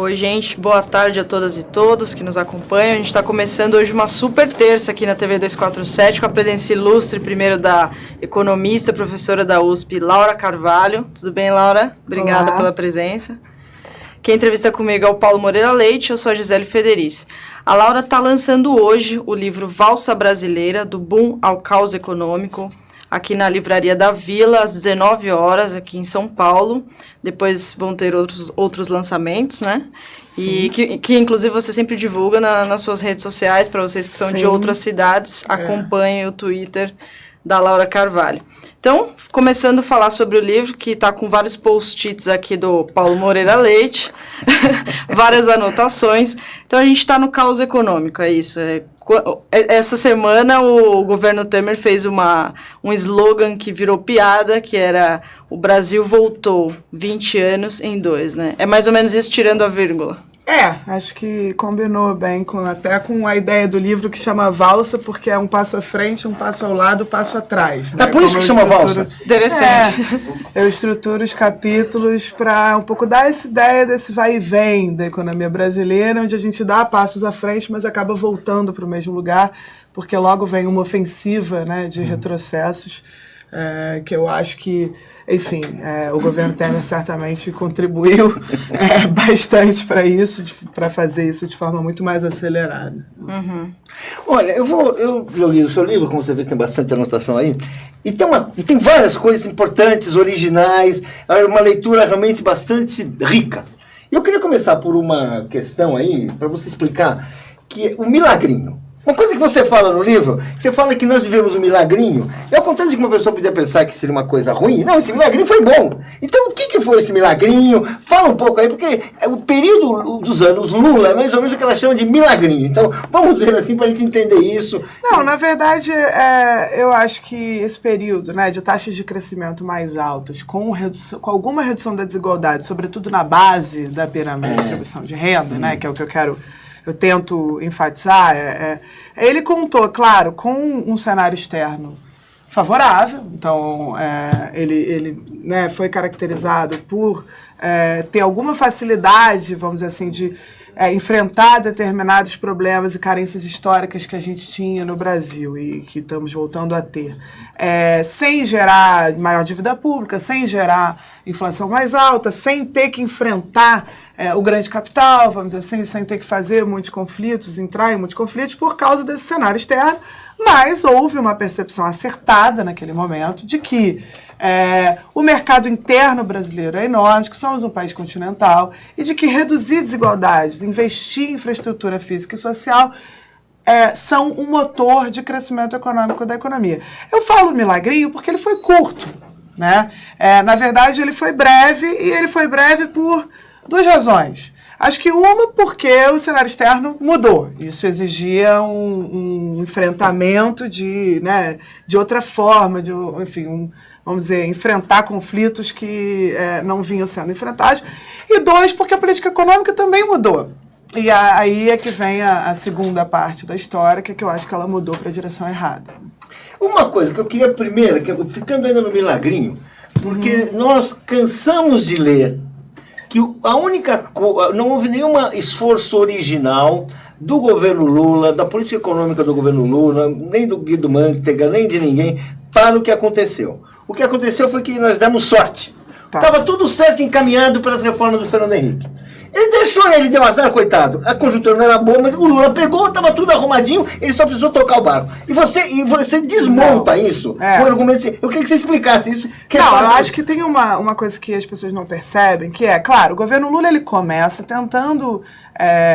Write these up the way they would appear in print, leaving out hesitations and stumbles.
Oi, gente. Boa tarde a todas e todos que nos acompanham. A gente está começando hoje uma super terça aqui na TV 247 com a presença ilustre, primeiro, da economista, professora da USP, Laura Carvalho. Tudo bem, Laura? Obrigada pela presença. Quem entrevista comigo é o Paulo Moreira Leite, eu sou a Gisele Federici. A Laura está lançando hoje o livro Valsa Brasileira, do Boom ao Caos Econômico, aqui na Livraria da Vila, às 19 horas, aqui em São Paulo. Depois vão ter outros lançamentos, né? Sim. E que inclusive, você sempre divulga nas suas redes sociais, para vocês que são Sim. de outras cidades, acompanhem o Twitter da Laura Carvalho. Então, começando a falar sobre o livro, que está com vários post-its aqui do Paulo Moreira Leite, várias anotações. Então, a gente está no caos econômico, é isso. Essa semana, o governo Temer fez um slogan que virou piada, que era: o Brasil voltou 20 anos em 2, né? É mais ou menos isso, tirando a vírgula. Acho que combinou bem até com a ideia do livro, que chama Valsa, porque é um passo à frente, um passo ao lado, um passo atrás. Né? É por isso que chama Valsa. Interessante. Eu estruturo os capítulos para um pouco dar essa ideia desse vai e vem da economia brasileira, onde a gente dá passos à frente, mas acaba voltando para o mesmo lugar, porque logo vem uma ofensiva, né, de retrocessos, que eu acho que, enfim, o governo Temer certamente contribuiu bastante para isso, para fazer isso de forma muito mais acelerada. Uhum. Olha, eu li o seu livro, como você vê, tem bastante anotação aí, e tem várias coisas importantes, originais, é uma leitura realmente bastante rica. Eu queria começar por uma questão aí, para você explicar, que é o milagrinho. Uma coisa que você fala no livro, você fala que nós vivemos um milagrinho, e ao contrário de que uma pessoa podia pensar que seria uma coisa ruim, não, esse milagrinho foi bom. Então, o que foi esse milagrinho? Fala um pouco aí, porque o período dos anos Lula é mais ou menos o que ela chama de milagrinho. Então, vamos ver assim para a gente entender isso. Não, na verdade, eu acho que esse período, né, de taxas de crescimento mais altas, com alguma redução da desigualdade, sobretudo na base da pirâmide de distribuição de renda, né, que é o que eu tento enfatizar, ele contou, claro, com um cenário externo favorável. Então, ele né, foi caracterizado por ter alguma facilidade, vamos dizer assim, de enfrentar determinados problemas e carências históricas que a gente tinha no Brasil e que estamos voltando a ter, sem gerar maior dívida pública, sem gerar inflação mais alta, sem ter que enfrentar o grande capital, vamos dizer assim, sem ter que fazer muitos conflitos, entrar em muitos conflitos por causa desse cenário externo. Mas houve uma percepção acertada naquele momento de que o mercado interno brasileiro é enorme, de que somos um país continental e de que reduzir desigualdades, investir em infraestrutura física e social são um motor de crescimento econômico da economia. Eu falo milagrinho porque ele foi curto, né? Na verdade, ele foi breve, e ele foi breve por duas razões. Acho que uma, porque o cenário externo mudou. Isso exigia um enfrentamento de outra forma, enfim, vamos dizer, enfrentar conflitos que não vinham sendo enfrentados. E dois, porque a política econômica também mudou. E aí é que vem a segunda parte da história, que eu acho que ela mudou para a direção errada. Uma coisa que eu queria primeiro, ficando ainda no milagrinho, porque nós cansamos de ler que a única coisa, não houve nenhum esforço original do governo Lula, da política econômica do governo Lula, nem do Guido Mantega, nem de ninguém, para o que aconteceu. O que aconteceu foi que nós demos sorte. Estava tudo certo, encaminhado pelas reformas do Fernando Henrique. Ele deu azar, coitado. A conjuntura não era boa, mas o Lula pegou, estava tudo arrumadinho, ele só precisou tocar o barco. E você desmonta isso com argumentos. Eu queria que você explicasse isso. Eu acho que tem uma coisa que as pessoas não percebem, que claro, o governo Lula ele começa tentando,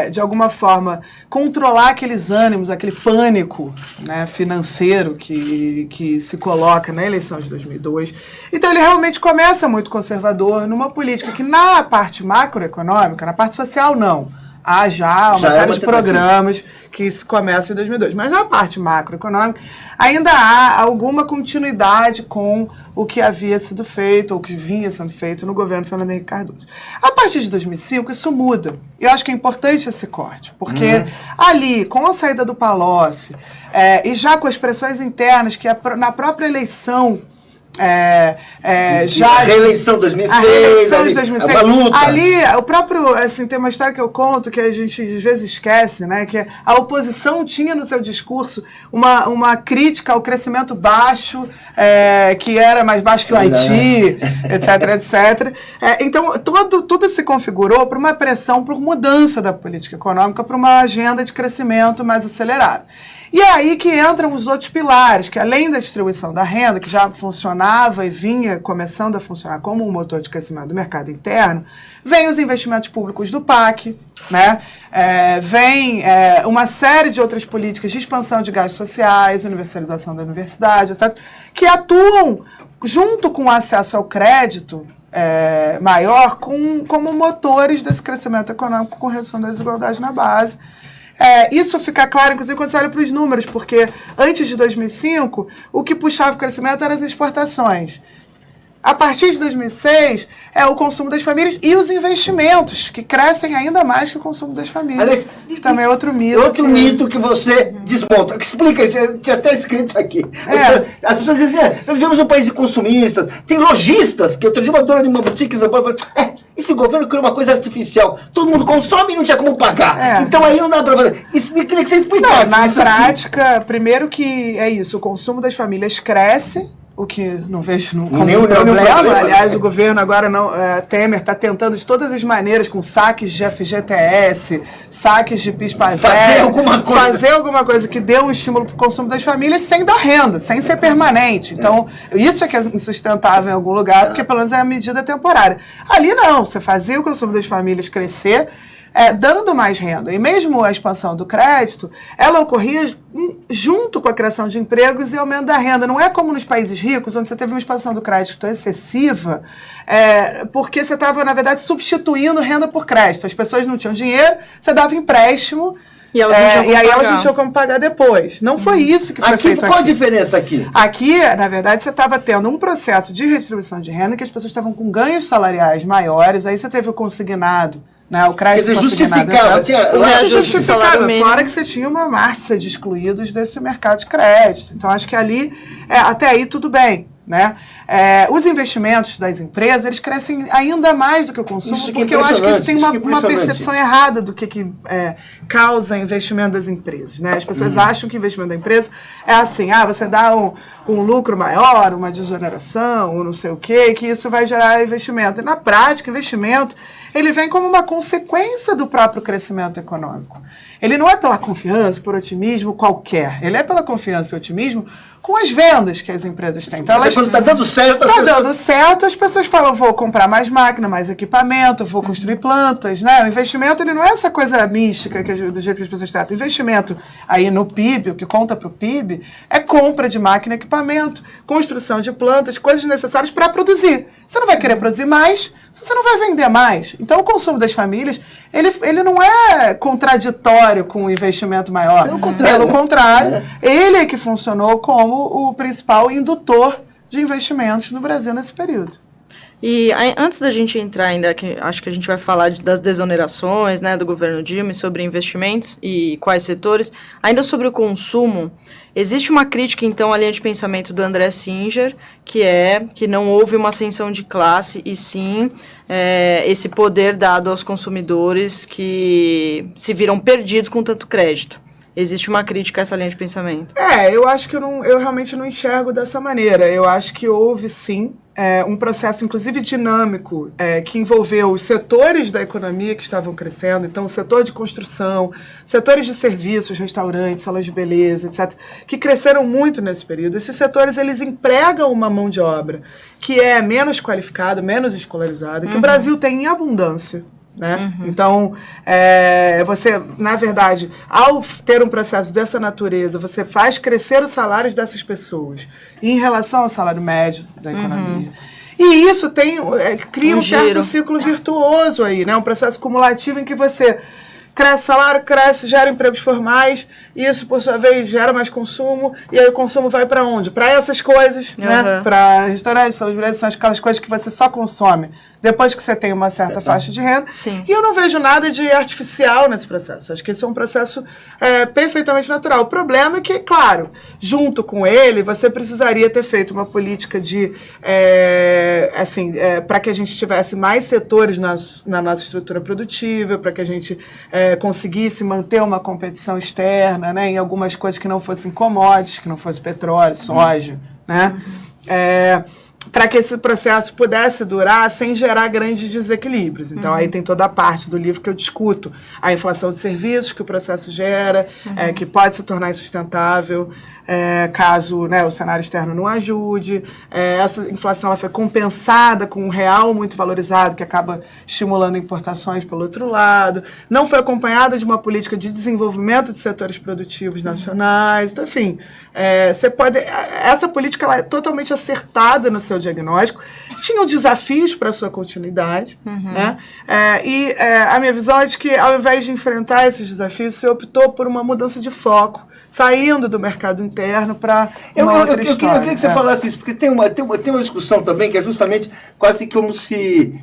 de alguma forma, controlar aqueles ânimos, aquele pânico, né, financeiro que se coloca na eleição de 2002. Então ele realmente começa muito conservador numa política que, na parte macroeconômica, na parte social, não. Há já uma série de programas que se começam em 2002. Mas na parte macroeconômica, ainda há alguma continuidade com o que havia sido feito, ou que vinha sendo feito no governo Fernando Henrique Cardoso. A partir de 2005, isso muda. Eu acho que é importante esse corte, porque ali, com a saída do Palocci, e já com as pressões internas que na própria eleição já a reeleição de 2006, a reeleição de 2006, uma luta. ali, o próprio, assim, tem uma história que eu conto que a gente às vezes esquece, né, que a oposição tinha no seu discurso uma crítica ao crescimento baixo, que era mais baixo que o Haiti, etc. Então, tudo se configurou para uma pressão, por mudança da política econômica, para uma agenda de crescimento mais acelerado. E é aí que entram os outros pilares, que além da distribuição da renda, que já funcionava e vinha começando a funcionar como um motor de crescimento do mercado interno, vem os investimentos públicos do PAC, né? Vem uma série de outras políticas de expansão de gastos sociais, universalização da universidade, etc., que atuam junto com o acesso ao crédito maior como motores desse crescimento econômico com redução da desigualdade na base. Isso fica claro, inclusive, quando você olha para os números, porque antes de 2005, o que puxava o crescimento eram as exportações. A partir de 2006, é o consumo das famílias e os investimentos, que crescem ainda mais que o consumo das famílias. Aliás, que também é outro mito. Mito que você desmonta. Explica, tinha até escrito aqui. As pessoas dizem assim, nós vivemos um país de consumistas, tem lojistas, que outro dia uma dona de uma boutique, esse governo criou uma coisa artificial. Todo mundo consome e não tinha como pagar. Então aí não dá para fazer. Queria que você explicasse. Na prática, primeiro que é isso, o consumo das famílias cresce, o que não vejo como um problema. Aliás, o governo agora, Temer, está tentando de todas as maneiras, com saques de FGTS, saques de PIS/PASEC, fazer alguma coisa que dê um estímulo para o consumo das famílias sem dar renda, sem ser permanente. Então, isso é que é insustentável em algum lugar, porque pelo menos é a medida temporária. Ali não, você fazia o consumo das famílias crescer, dando mais renda. E mesmo a expansão do crédito, ela ocorria junto com a criação de empregos e aumento da renda. Não é como nos países ricos, onde você teve uma expansão do crédito excessiva, porque você estava, na verdade, substituindo renda por crédito. As pessoas não tinham dinheiro, você dava empréstimo, e aí elas não tinham como pagar depois. Não foi isso que foi feito aqui. Qual a diferença aqui? Aqui, na verdade, você estava tendo um processo de redistribuição de renda, que as pessoas estavam com ganhos salariais maiores, aí você teve o consignado, né, o crédito justificava, justificava, fora que você tinha uma massa de excluídos desse mercado de crédito. Então, acho que ali, até aí, tudo bem, né? Os investimentos das empresas, eles crescem ainda mais do que o consumo, porque eu acho que isso tem uma percepção errada do que causa investimento das empresas, né? As pessoas acham que investimento da empresa é assim, você dá um lucro maior, uma desoneração, ou não sei o quê, que isso vai gerar investimento. E na prática, investimento, ele vem como uma consequência do próprio crescimento econômico. Ele não é pela confiança, por otimismo qualquer. Ele é pela confiança e otimismo com as vendas que as empresas têm. Então, quando está dando certo, dando certo, as pessoas falam, vou comprar mais máquina, mais equipamento, vou construir plantas, né? O investimento, ele não é essa coisa mística do jeito que as pessoas tratam. O investimento aí no PIB, o que conta para o PIB, é compra de máquina e equipamento, construção de plantas, coisas necessárias para produzir. Você não vai querer produzir mais se você não vai vender mais. Então, o consumo das famílias, ele não é contraditório com o investimento maior. Pelo contrário, ele é que funcionou como o principal indutor de investimentos no Brasil nesse período. E antes da gente entrar ainda, acho que a gente vai falar das desonerações, né, do governo Dilma, sobre investimentos e quais setores, ainda sobre o consumo, existe uma crítica, então, à linha de pensamento do André Singer, que não houve uma ascensão de classe, e sim esse poder dado aos consumidores que se viram perdidos com tanto crédito. Existe uma crítica a essa linha de pensamento? Eu acho que eu realmente não enxergo dessa maneira. Eu acho que houve, sim, um processo, inclusive, dinâmico, que envolveu os setores da economia que estavam crescendo, então o setor de construção, setores de serviços, restaurantes, salas de beleza, etc., que cresceram muito nesse período. Esses setores, eles empregam uma mão de obra que é menos qualificada, menos escolarizada, que o Brasil tem em abundância. Né? Então, você, na verdade, ao ter um processo dessa natureza, você faz crescer os salários dessas pessoas em relação ao salário médio da economia. E isso cria um certo ciclo virtuoso aí, né? Um processo cumulativo em que você cresce salário, gera empregos formais, isso, por sua vez, gera mais consumo, e aí o consumo vai para onde? Para essas coisas, né? Para restaurantes, salas de beleza, são aquelas coisas que você só consome depois que você tem uma certa faixa de renda. Sim. E eu não vejo nada de artificial nesse processo. Acho que esse é um processo perfeitamente natural. O problema é que, claro, junto com ele, você precisaria ter feito uma política de, para que a gente tivesse mais setores na nossa estrutura produtiva, para que a gente conseguisse manter uma competição externa, né, em algumas coisas que não fossem commodities, que não fosse petróleo, soja, né? Para que esse processo pudesse durar sem gerar grandes desequilíbrios. Então, aí tem toda a parte do livro que eu discuto. A inflação de serviços que o processo gera, que pode se tornar insustentável, caso, né, o cenário externo não ajude. Essa inflação ela foi compensada com um real muito valorizado, que acaba estimulando importações pelo outro lado. Não foi acompanhada de uma política de desenvolvimento de setores produtivos nacionais. Então, enfim, essa política ela é totalmente acertada no seu diagnóstico. Tinham desafios para a sua continuidade. Né? A minha visão é de que, ao invés de enfrentar esses desafios, você optou por uma mudança de foco, saindo do mercado interno para uma outra história. Eu queria que você falasse isso, porque tem uma discussão também que é justamente quase como se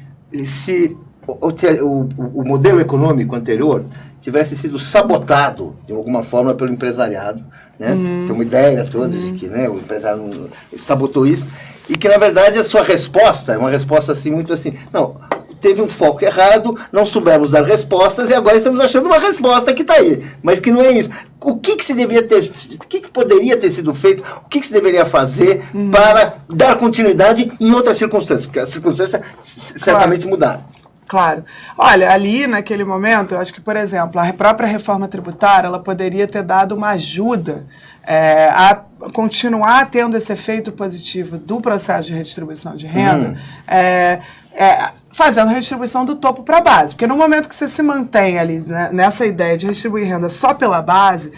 o modelo econômico anterior tivesse sido sabotado de alguma forma pelo empresariado, né? Tem uma ideia toda de que, né, o empresário sabotou isso, e que na verdade a sua resposta é uma resposta assim, muito assim, não, teve um foco errado, não soubemos dar respostas e agora estamos achando uma resposta que está aí, mas que não é isso. O que se deveria ter, o que poderia ter sido feito, o que se deveria fazer para dar continuidade em outras circunstâncias, porque as circunstâncias certamente mudaram. Claro. Olha, ali naquele momento, eu acho que, por exemplo, a própria reforma tributária, ela poderia ter dado uma ajuda a continuar tendo esse efeito positivo do processo de redistribuição de renda, fazendo a redistribuição do topo para a base. Porque no momento que você se mantém ali, né, nessa ideia de redistribuir renda só pela base,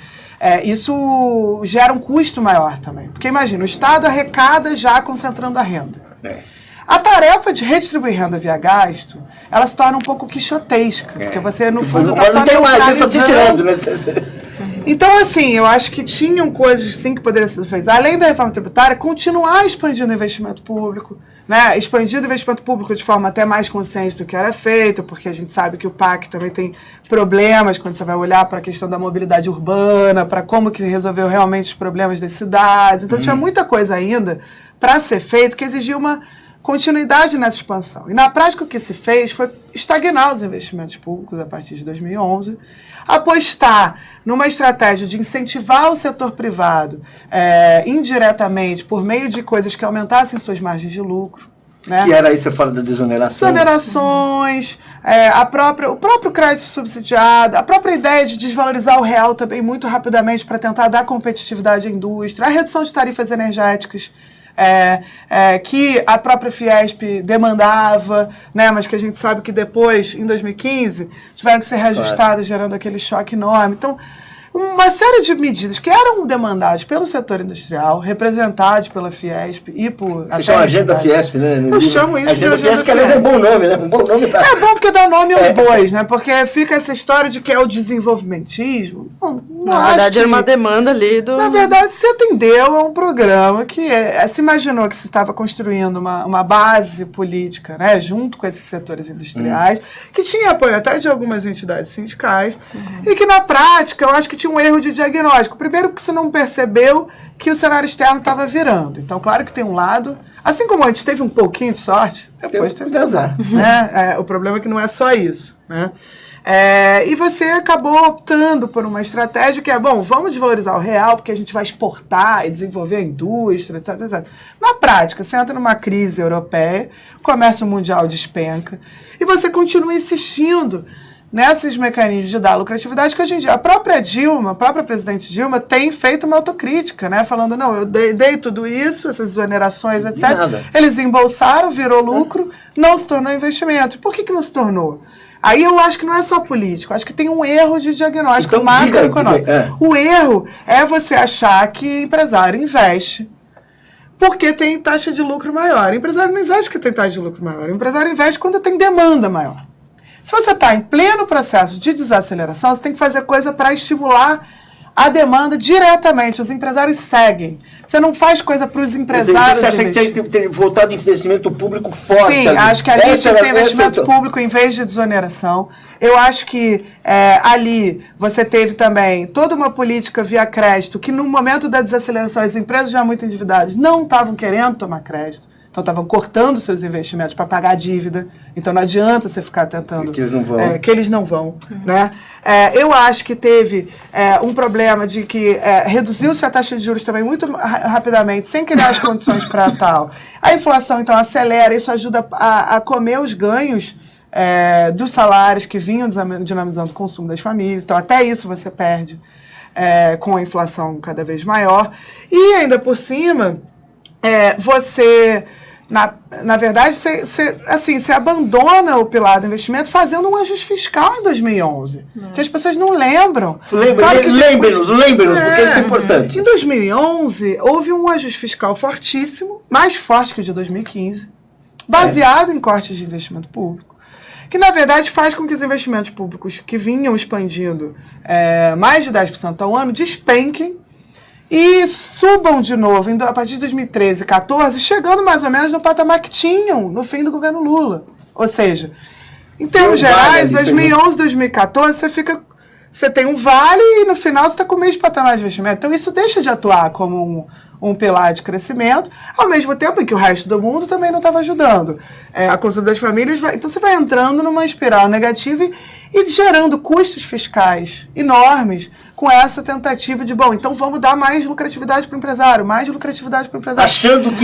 isso gera um custo maior também. Porque imagina, o Estado arrecada já concentrando a renda. A tarefa de redistribuir renda via gasto, ela se torna um pouco quixotesca, porque você, no fundo, está só neutralizando. Então, assim, eu acho que tinham coisas, sim, que poderiam ser feitas. Além da reforma tributária, continuar expandindo o investimento público, né? Expandindo o investimento público de forma até mais consciente do que era feito, porque a gente sabe que o PAC também tem problemas quando você vai olhar para a questão da mobilidade urbana, para como que resolveu realmente os problemas das cidades. Então, tinha muita coisa ainda para ser feito que exigia uma continuidade nessa expansão. E, na prática, o que se fez foi estagnar os investimentos públicos a partir de 2011, apostar numa estratégia de incentivar o setor privado indiretamente por meio de coisas que aumentassem suas margens de lucro. Né? Que era aí, você fala da desoneração. Desonerações, o próprio crédito subsidiado, a própria ideia de desvalorizar o real também muito rapidamente para tentar dar competitividade à indústria, a redução de tarifas energéticas, que a própria Fiesp demandava, né, mas que a gente sabe que depois, em 2015, tiveram que ser reajustadas, gerando aquele choque enorme. Então, uma série de medidas que eram demandadas pelo setor industrial, representadas pela Fiesp e por... Você chama agenda Fiesp, né? Eu chamo isso de agenda Fiesp. Que aliás é um bom nome, né? Um bom nome pra... É bom porque dá nome aos bois, né? Porque fica essa história de que é o desenvolvimentismo. Na verdade, era uma demanda ali do... Na verdade, se atendeu a um programa que se imaginou que se estava construindo uma base política, né? Junto com esses setores industriais, que tinha apoio até de algumas entidades sindicais, e que, na prática, eu acho que tinha um erro de diagnóstico. Primeiro, porque você não percebeu que o cenário externo estava virando. Então, claro que tem um lado... Assim como antes teve um pouquinho de sorte, depois teve azar. Né? O problema é que não é só isso. Né? E você acabou optando por uma estratégia que vamos desvalorizar o real, porque a gente vai exportar e desenvolver a indústria, etc, etc. Na prática, você entra numa crise europeia, o comércio mundial despenca, e você continua insistindo nesses mecanismos de dar lucratividade que hoje em dia a própria presidente Dilma tem feito uma autocrítica, né? Falando, não, eu dei tudo isso, essas exonerações, etc. Eles embolsaram, virou lucro, não se tornou investimento. E por que não se tornou? Aí eu acho que não é só político, acho que tem um erro de diagnóstico macroeconômico. O erro é você achar que empresário investe porque tem taxa de lucro maior. O empresário não investe porque tem taxa de lucro maior. O empresário investe quando tem demanda maior. Se você está em pleno processo de desaceleração, você tem que fazer coisa para estimular a demanda diretamente, os empresários seguem. Você não faz coisa para os empresários. Você acha que tem que ter voltado investimento público forte? Sim, ali? acho que ali tinha que ter investimento público em vez de desoneração. Eu acho que ali você teve também toda uma política via crédito, que no momento da desaceleração as empresas já muito endividadas não estavam querendo tomar crédito. Então, estavam cortando seus investimentos para pagar a dívida. Então, não adianta você ficar tentando... Que eles não vão. Que eles não vão, né? Eu acho que teve um problema de que reduziu-se a taxa de juros também muito rapidamente, sem criar as condições para tal. A inflação, então, acelera. Isso ajuda a comer os ganhos dos salários que vinham dinamizando o consumo das famílias. Então, até isso você perde com a inflação cada vez maior. E, ainda por cima, você... Na verdade, você abandona o pilar do investimento fazendo um ajuste fiscal em 2011. Que as pessoas não lembram. Lembre-nos, porque isso é importante. Em 2011, houve um ajuste fiscal fortíssimo, mais forte que o de 2015, baseado em cortes de investimento público, que, na verdade, faz com que os investimentos públicos que vinham expandindo mais de 10% ao ano despenquem e subam de novo a partir de 2013, 2014, chegando mais ou menos no patamar que tinham no fim do governo Lula. Ou seja, em termos gerais, 2011, 2014, você tem um vale e no final você está com o mesmo patamar de investimento. Então isso deixa de atuar como um pilar de crescimento, ao mesmo tempo em que o resto do mundo também não estava ajudando. A consumo das famílias então você vai entrando numa espiral negativa e gerando custos fiscais enormes com essa tentativa de, então vamos dar mais lucratividade para o empresário,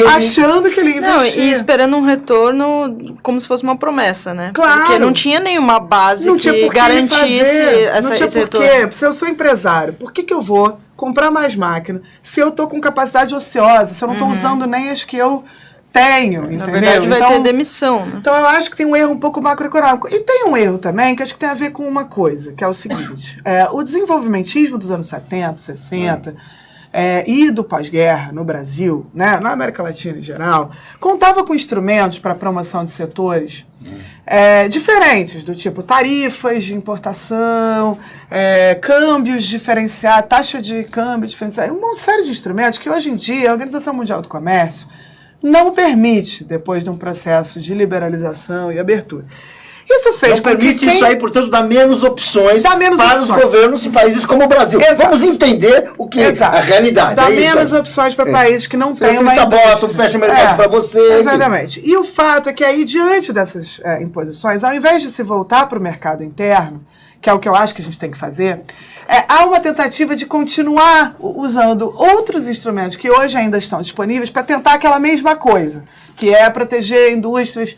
Achando que ele investir. Não, e esperando um retorno como se fosse uma promessa, né? Claro. Porque não tinha nenhuma base que garantisse esse retorno. Se eu sou empresário, por que eu vou comprar mais máquina se eu estou com capacidade ociosa, se eu não estou usando nem as que eu tenho, entendeu? Na verdade, vai ter demissão, né? Então, eu acho que tem um erro um pouco macroeconômico. E tem um erro também que acho que tem a ver com uma coisa, que é o seguinte. O desenvolvimentismo dos anos 70, 60 e do pós-guerra no Brasil, né, na América Latina em geral, contava com instrumentos para a promoção de setores diferentes, do tipo tarifas de importação, câmbios diferenciados, taxa de câmbio diferenciada, uma série de instrumentos que hoje em dia a Organização Mundial do Comércio não permite, depois de um processo de liberalização e abertura. Isso fez não permite isso aí, portanto, dar menos opções para os governos de países como o Brasil. Exato. Vamos entender o que é a realidade. Dá menos opções para países que não têm uma indústria. Fecha o mercado para você. Exatamente. E o fato é que aí, diante dessas imposições, ao invés de se voltar para o mercado interno, que é o que eu acho que a gente tem que fazer, há uma tentativa de continuar usando outros instrumentos que hoje ainda estão disponíveis para tentar aquela mesma coisa, que é proteger indústrias,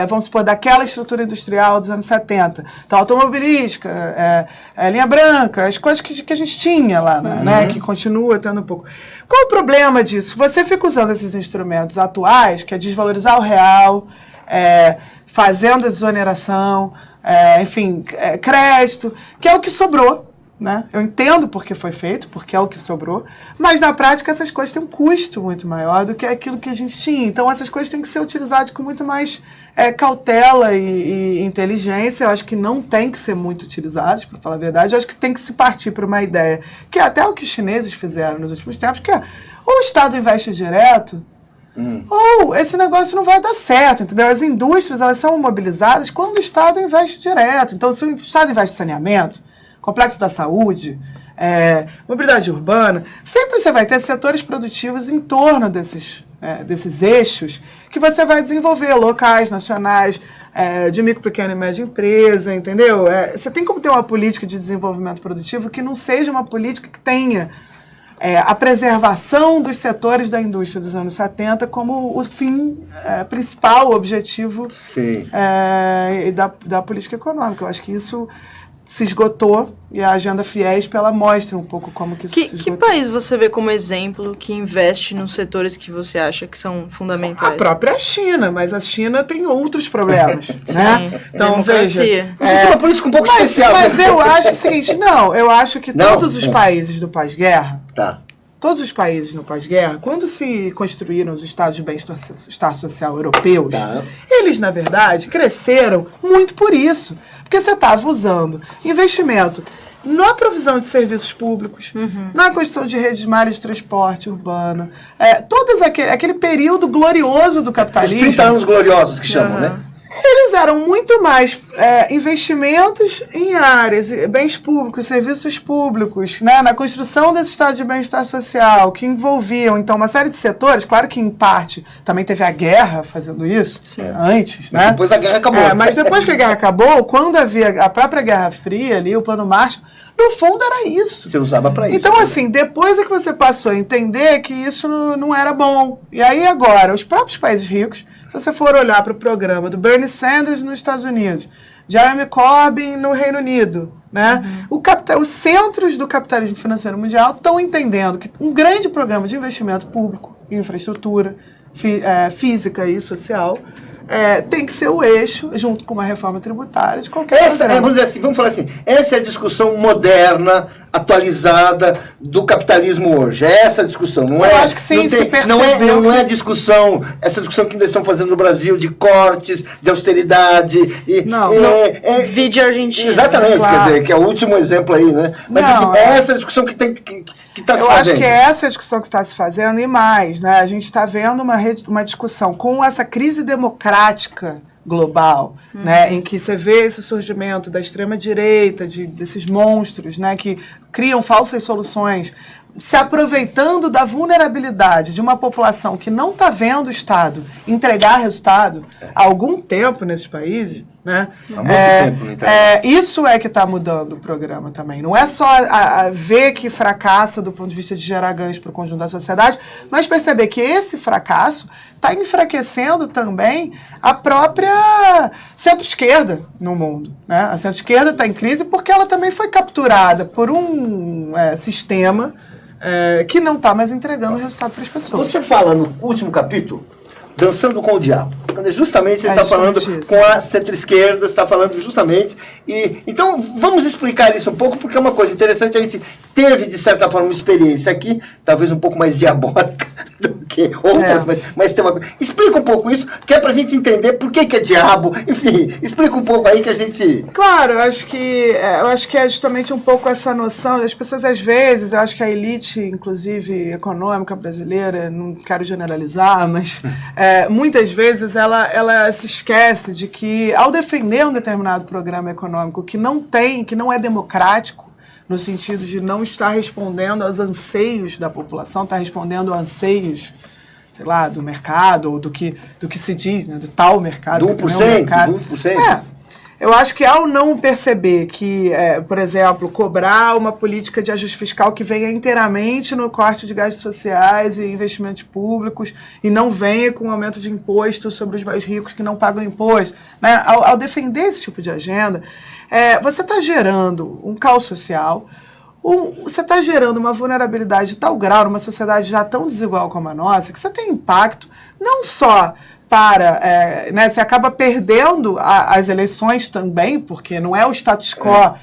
vamos supor, daquela estrutura industrial dos anos 70. Então, automobilística, linha branca, as coisas que a gente tinha lá, né, que continua tendo um pouco. Qual o problema disso? Você fica usando esses instrumentos atuais, que é desvalorizar o real, fazendo exoneração, crédito, que é o que sobrou. Né? Eu entendo porque foi feito, porque é o que sobrou, mas na prática essas coisas têm um custo muito maior do que aquilo que a gente tinha. Então essas coisas têm que ser utilizadas com muito mais cautela e inteligência. Eu acho que não tem que ser muito utilizadas, para falar a verdade. Eu acho que tem que se partir para uma ideia, que é até o que os chineses fizeram nos últimos tempos, que é ou o Estado investe direto, ou esse negócio não vai dar certo, entendeu? As indústrias, elas são mobilizadas quando o Estado investe direto. Então, se o Estado investe em saneamento, complexo da saúde, mobilidade urbana, sempre você vai ter setores produtivos em torno desses eixos que você vai desenvolver, locais, nacionais, de micro, pequena e média empresa, entendeu? Você tem como ter uma política de desenvolvimento produtivo que não seja uma política que tenha a preservação dos setores da indústria dos anos 70 como o fim principal, o objetivo da política econômica. Eu acho que isso se esgotou e a agenda Fiesp ela mostra um pouco como que isso se esgotou. Que país você vê como exemplo que investe nos setores que você acha que são fundamentais? A própria China, mas a China tem outros problemas, né? Então, veja, é uma política um pouco especial. Mas eu acho o seguinte, eu acho que todos os países do pós-guerra, todos os países no pós-guerra, quando se construíram os estados de bem-estar social europeus, eles, na verdade, cresceram muito por isso. Porque você estava usando investimento na provisão de serviços públicos, na construção de redes de malha de transporte urbano, todos aquele período glorioso do Os capitalismo. 30 anos gloriosos que chamam, né? Eles eram muito mais investimentos em áreas, bens públicos, serviços públicos, né, na construção desse estado de bem-estar social, que envolviam, então, uma série de setores. Claro que, em parte, também teve a guerra fazendo isso, antes, né? Depois a guerra acabou. Mas depois que a guerra acabou, quando havia a própria Guerra Fria ali, o Plano Marshall, no fundo era isso. Você usava para isso. Então, assim, depois é que você passou a entender que isso não era bom. E aí, agora, os próprios países ricos, se você for olhar para o programa do Bernie Sanders nos Estados Unidos, Jeremy Corbyn no Reino Unido, né? Os centros do capitalismo financeiro mundial estão entendendo que um grande programa de investimento público, infraestrutura, física e social, tem que ser o eixo, junto com uma reforma tributária de qualquer vamos falar assim, essa é a discussão moderna, atualizada do capitalismo hoje. É essa a discussão. Não Eu acho que sim, se percebeu não é a discussão, essa discussão que ainda estão fazendo no Brasil de cortes, de austeridade. Vide Argentina. Exatamente, claro. Quer dizer, que é o último exemplo aí, né? Mas essa discussão que está se fazendo. Eu acho que é essa a discussão que está se fazendo e mais, né? A gente está vendo uma discussão com essa crise democrática global, né, em que você vê esse surgimento da extrema-direita, desses monstros, né, que criam falsas soluções, se aproveitando da vulnerabilidade de uma população que não está vendo o Estado entregar resultado há algum tempo nesses países, né? Há muito tempo, isso é que está mudando o programa também. Não é só ver que fracassa do ponto de vista de gerar ganhos para o conjunto da sociedade, mas perceber que esse fracasso está enfraquecendo também a própria centro-esquerda no mundo, né? A centro-esquerda está em crise porque ela também foi capturada por um sistema que não está mais entregando resultado para as pessoas. Você fala no último capítulo, Dançando com o Diabo. Justamente você está falando isso. com a centro-esquerda, você está falando justamente. Então, vamos explicar isso um pouco, porque é uma coisa interessante. A gente teve, de certa forma, uma experiência aqui, talvez um pouco mais diabólica do que outras, mas tem uma coisa. Explica um pouco isso, que é para a gente entender por que é diabo. Enfim, explica um pouco aí que a gente... Claro, eu acho que é justamente um pouco essa noção. As pessoas, às vezes, eu acho que a elite, inclusive econômica brasileira, não quero generalizar, mas muitas vezes ela se esquece de que, ao defender um determinado programa econômico que não é democrático, no sentido de não estar respondendo aos anseios da população, está respondendo a anseios, sei lá, do mercado, ou do que se diz, né, do tal mercado. Do 1%, do 1%. Eu acho que ao não perceber que, por exemplo, cobrar uma política de ajuste fiscal que venha inteiramente no corte de gastos sociais e investimentos públicos e não venha com um aumento de imposto sobre os mais ricos que não pagam imposto, né? Ao defender esse tipo de agenda, você está gerando um caos social, você está gerando uma vulnerabilidade de tal grau numa sociedade já tão desigual como a nossa, que você tem impacto não só você acaba perdendo as eleições também, porque não é o status quo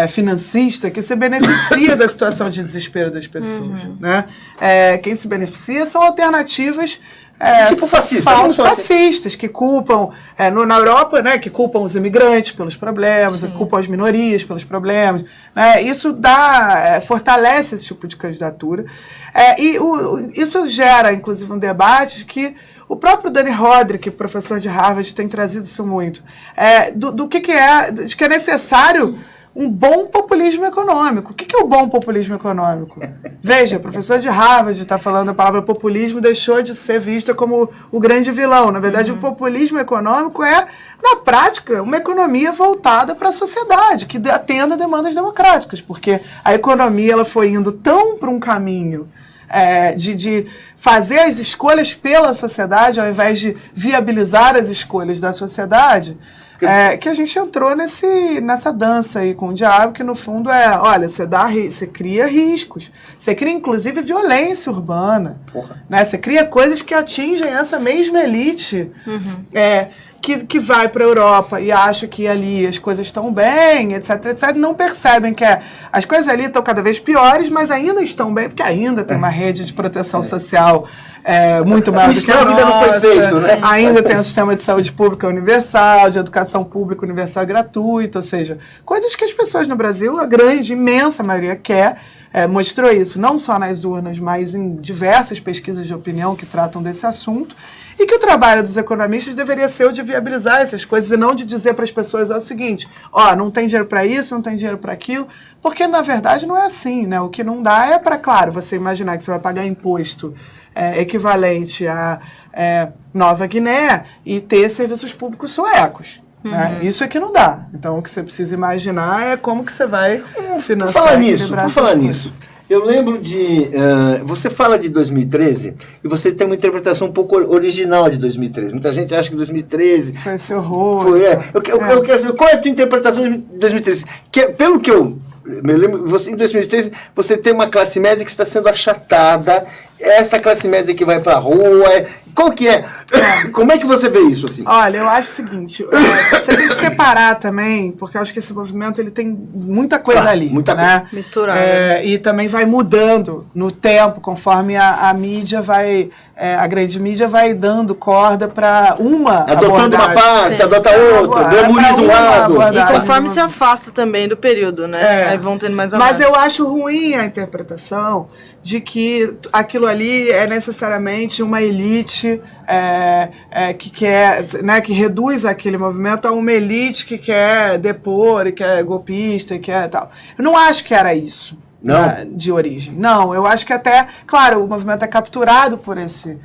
financista que se beneficia da situação de desespero das pessoas. Né? Quem se beneficia são alternativas tipo fascistas, que culpam, na Europa, né, que culpam os imigrantes pelos problemas, culpam as minorias pelos problemas. Né? Isso fortalece esse tipo de candidatura. Isso gera, inclusive, um debate que o próprio Danny Roderick, professor de Harvard, tem trazido isso muito, de que é necessário um bom populismo econômico. O que é o bom populismo econômico? Veja, professor de Harvard está falando a palavra populismo, deixou de ser vista como o grande vilão. Na verdade, o populismo econômico é, na prática, uma economia voltada para a sociedade, que atenda a demandas democráticas, porque a economia ela foi indo tão para um caminho de fazer as escolhas pela sociedade, ao invés de viabilizar as escolhas da sociedade, que a gente entrou nessa dança aí com o diabo, que no fundo olha, você cria riscos, você cria inclusive violência urbana, né? Você cria coisas que atingem essa mesma elite, que vai para a Europa e acha que ali as coisas estão bem, etc, etc, não percebem que as coisas ali estão cada vez piores, mas ainda estão bem, porque ainda tem uma rede de proteção social muito maior do que a nossa. Ainda não foi feito, né? Ainda tem um sistema de saúde pública universal, de educação pública universal e gratuita, ou seja, coisas que as pessoas no Brasil, a grande, imensa maioria quer, mostrou isso, não só nas urnas, mas em diversas pesquisas de opinião que tratam desse assunto, e que o trabalho dos economistas deveria ser o de viabilizar essas coisas e não de dizer para as pessoas o seguinte, não tem dinheiro para isso, não tem dinheiro para aquilo, porque na verdade não é assim, né? O que não dá é para, claro, você imaginar que você vai pagar imposto equivalente a Nova Guiné e ter serviços públicos suecos. Né? Isso é que não dá. Então o que você precisa imaginar é como que você vai financiar por falar nisso. Eu lembro de... você fala de 2013 e você tem uma interpretação um pouco original de 2013. Muita gente acha que 2013... Foi esse horror. Eu quero saber, qual é a tua interpretação de 2013? Pelo que eu me lembro, em 2013 você tem uma classe média que está sendo achatada. Essa classe média que vai para a rua... Qual que é? Como é que você vê isso? Assim? Olha, eu acho o seguinte, você tem que separar também, porque eu acho que esse movimento ele tem muita coisa ali, muita né? Misturada. E também vai mudando no tempo, conforme a mídia vai, a grande mídia vai dando corda para uma adotando abordagem. uma parte, adota outra, glamoriza um lado. E conforme se afasta também do período, né? Aí vão tendo mais Mas eu acho ruim a interpretação de que aquilo ali é necessariamente uma elite que quer, né, que reduz aquele movimento a uma elite que quer depor e que é golpista e que é tal. Eu não acho que era isso. De origem. Não, eu acho que até, claro, o movimento é capturado por essa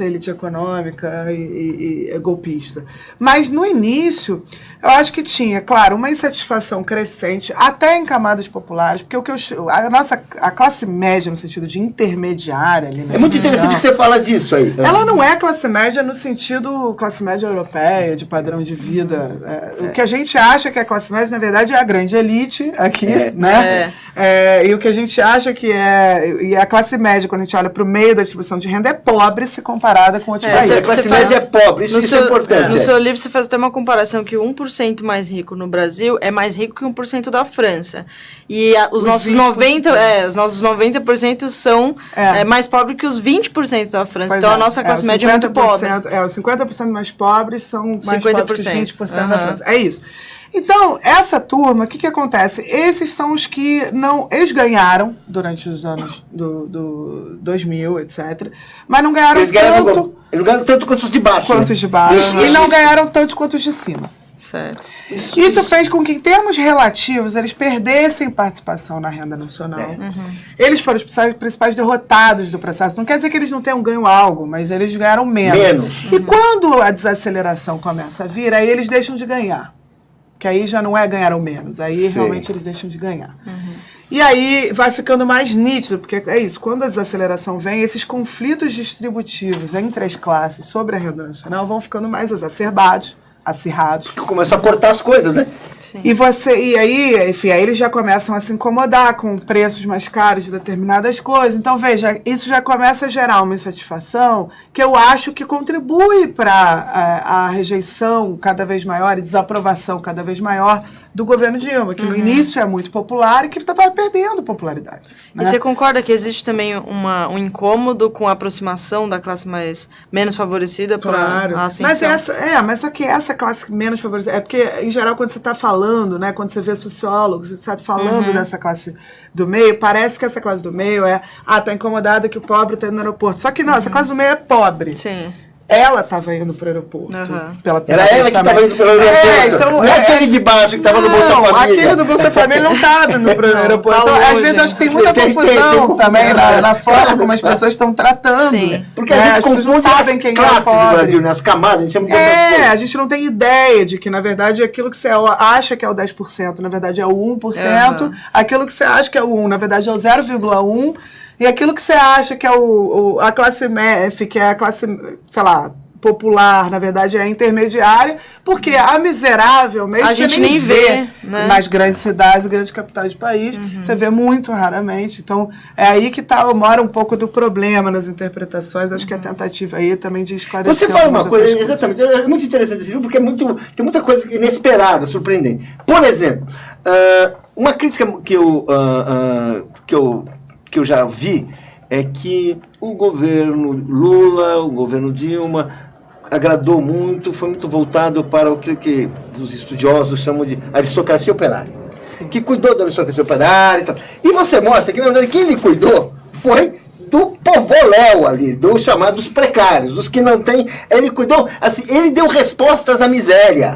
elite econômica e golpista. Mas no início, eu acho que tinha, claro, uma insatisfação crescente, até em camadas populares, porque a classe média, no sentido de intermediária ali na muito interessante que você fala disso aí. Ela não é classe média no sentido classe média europeia, de padrão de vida. O que a gente acha que é classe média, na verdade, é a grande elite aqui, né? E o que a gente acha que e a classe média, quando a gente olha para o meio da distribuição de renda, é pobre se comparada com outros países. A classe média é pobre, isso é importante. No seu livro você faz até uma comparação que 1% mais rico no Brasil é mais rico que 1% da França. E os nossos 90% são mais pobres que os 20% da França. Então a nossa classe média é muito pobre. Os 50% mais pobres são mais pobres que os 20% da França. É isso. Então, essa turma, o que acontece? Esses são os que não... Eles ganharam durante os anos do 2000, etc. Mas não ganharam tanto... Eles não ganharam tanto quanto os de baixo. E não ganharam tanto quanto os de cima. Certo. Isso fez com que, em termos relativos, eles perdessem participação na renda nacional. Eles foram os principais derrotados do processo. Não quer dizer que eles não tenham ganho algo, mas eles ganharam menos. E quando a desaceleração começa a vir, aí eles deixam de ganhar. Que aí já não é ganharam menos, aí realmente eles deixam de ganhar. E aí vai ficando mais nítido, porque é isso, quando a desaceleração vem, esses conflitos distributivos entre as classes sobre a renda nacional vão ficando mais exacerbados, acirrados. Começou a cortar as coisas, né? E aí, enfim, aí eles já começam a se incomodar com preços mais caros de determinadas coisas. Então, veja, isso já começa a gerar uma insatisfação que eu acho que contribui para a rejeição cada vez maior e desaprovação cada vez maior do governo Dilma, que no início é muito popular e que vai perdendo popularidade. Né? E você concorda que existe também um incômodo com a aproximação da classe menos favorecida para a ascensão? Mas só que essa classe menos favorecida... É porque, em geral, quando você está falando, né, quando você vê sociólogos, você está falando dessa classe do meio, parece que essa classe do meio tá incomodada que o pobre está indo no aeroporto. Só que não, essa classe do meio é pobre. Sim. Ela estava indo para o aeroporto. Era ela que estava indo para o aeroporto. Então, não é aquele de baixo que estava no Bolsa Família. Aquele do Bolsa Família não estava indo para o aeroporto. Então, às vezes, acho que tem muita confusão também na forma como as pessoas estão tratando. Sim. Porque a gente não sabem quem é o Brasil, nas camadas, a gente chama de a gente não tem ideia de que, na verdade, aquilo que você acha que é o 10%, na verdade é o 1%. Aquilo que você acha que é o 1%, na verdade é o 0,1%. E aquilo que você acha que é a classe média, que é a classe, sei lá, popular, na verdade, é intermediária, porque a miserável mesmo A gente nem vê, né? nas grandes cidades, grandes capitais do país, você vê muito raramente. Então, é aí que mora um pouco do problema nas interpretações. Acho que a tentativa aí também de esclarecer. Você fala uma coisa, exatamente, é muito interessante esse livro, porque tem muita coisa inesperada, surpreendente. Por exemplo, uma crítica que eu já vi é que o governo Lula, o governo Dilma, agradou muito, foi muito voltado para o que os estudiosos chamam de aristocracia operária. Sim. Que cuidou da aristocracia operária e tal. E você mostra que, na verdade, quem lhe cuidou foi do povoléu ali, dos chamados precários, dos que não têm. Ele cuidou, assim, ele deu respostas à miséria.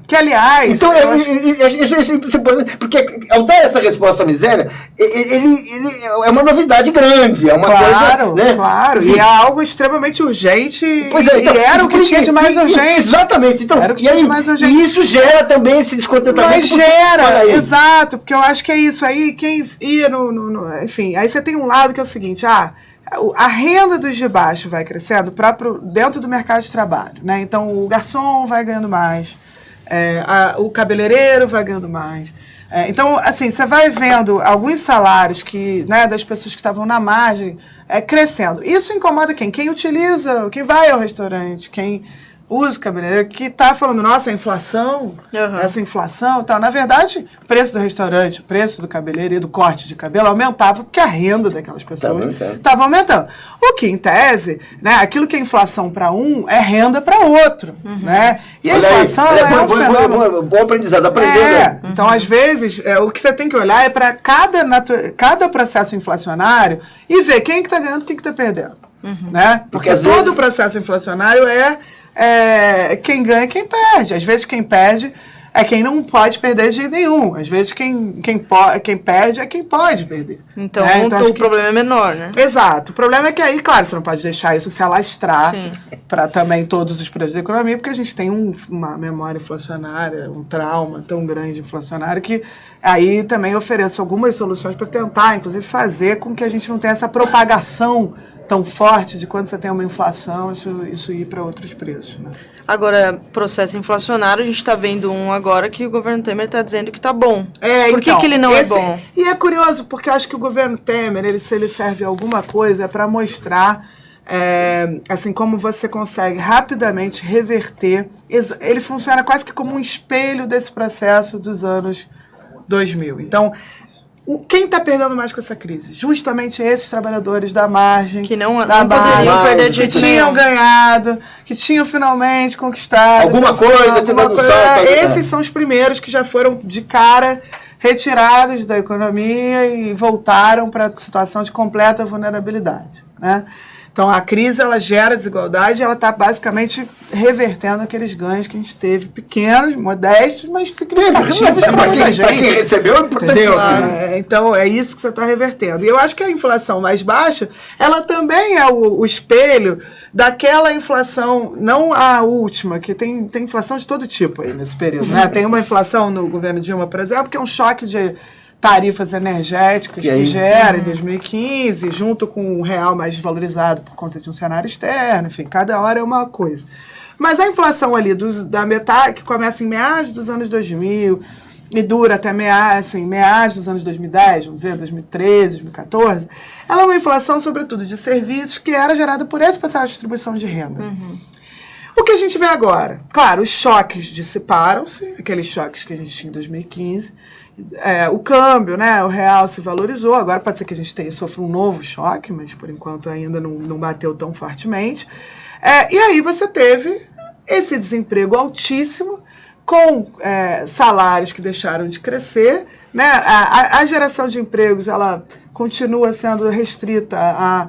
Que aliás. Então, porque ao dar essa resposta à miséria, ele é uma novidade grande, é uma coisa. Né? Claro, e é algo extremamente urgente. Pois é, então, e era o que tinha de mais urgente. Exatamente, então. Era o que tinha de mais urgente. E isso gera também esse descontentamento. Mas gera, exato, porque eu acho que é isso aí, quem ia enfim, aí você tem um lado que é o seguinte, a renda dos de baixo vai crescendo dentro do mercado de trabalho, né? Então o garçom vai ganhando mais, o cabeleireiro vai ganhando mais. Então, assim, você vai vendo alguns salários das pessoas que estavam na margem crescendo. Isso incomoda quem? Quem utiliza, quem vai ao restaurante, quem usa o cabeleireiro, que está falando, nossa, a inflação, essa inflação e tal. Na verdade, o preço do restaurante, o preço do cabeleireiro e do corte de cabelo aumentava porque a renda daquelas pessoas estava aumentando. O que, em tese, né, aquilo que é inflação para um é renda para outro. Né? E a inflação é um fenômeno. Bom aprendizado, aprendendo. Então, às vezes, o que você tem que olhar é para cada processo inflacionário e ver quem que está ganhando e quem que está perdendo. Né? Porque todo processo inflacionário quem ganha e quem perde. Às vezes quem perde é quem não pode perder de jeito nenhum. Às vezes quem perde é quem pode perder. Então, o problema é menor, né? Exato. O problema é que aí, claro, você não pode deixar isso se alastrar para também todos os preços da economia, porque a gente tem uma memória inflacionária, um trauma tão grande inflacionário, que aí também oferece algumas soluções para tentar, inclusive, fazer com que a gente não tenha essa propagação tão forte de quando você tem uma inflação, isso ir para outros preços, né? Agora, processo inflacionário, a gente está vendo agora que o governo Temer está dizendo que está bom. Por que ele não é bom? E é curioso, porque eu acho que o governo Temer, se ele serve a alguma coisa, é para mostrar assim, como você consegue rapidamente reverter. Ele funciona quase que como um espelho desse processo dos anos 2000. Então, quem está perdendo mais com essa crise? Justamente esses trabalhadores da margem, que não poderiam perder de que tinham ganhado, que tinham finalmente conquistado alguma coisa. Esses são os primeiros que já foram de cara retirados da economia e voltaram para a situação de completa vulnerabilidade, né? Então, a crise, ela gera desigualdade, ela está basicamente revertendo aqueles ganhos que a gente teve, pequenos, modestos, mas significativos para muita gente. Para quem recebeu, é importante. Então, é isso que você está revertendo. E eu acho que a inflação mais baixa, ela também é o espelho daquela inflação, não a última, que tem inflação de todo tipo aí nesse período, né? Tem uma inflação no governo Dilma, por exemplo, que é um choque de tarifas energéticas que gera em 2015, junto com o real mais desvalorizado por conta de um cenário externo, enfim, cada hora é uma coisa. Mas a inflação ali da metade, que começa em meados dos anos 2000 e dura até meados dos anos 2010, vamos dizer, 2013, 2014, ela é uma inflação, sobretudo, de serviços que era gerada por esse processo de distribuição de renda. O que a gente vê agora? Claro, os choques dissiparam-se, aqueles choques que a gente tinha em 2015, o câmbio, né, o real se valorizou, agora pode ser que a gente sofra um novo choque, mas por enquanto ainda não bateu tão fortemente. E aí você teve esse desemprego altíssimo, com salários que deixaram de crescer, né? A geração de empregos, ela continua sendo restrita a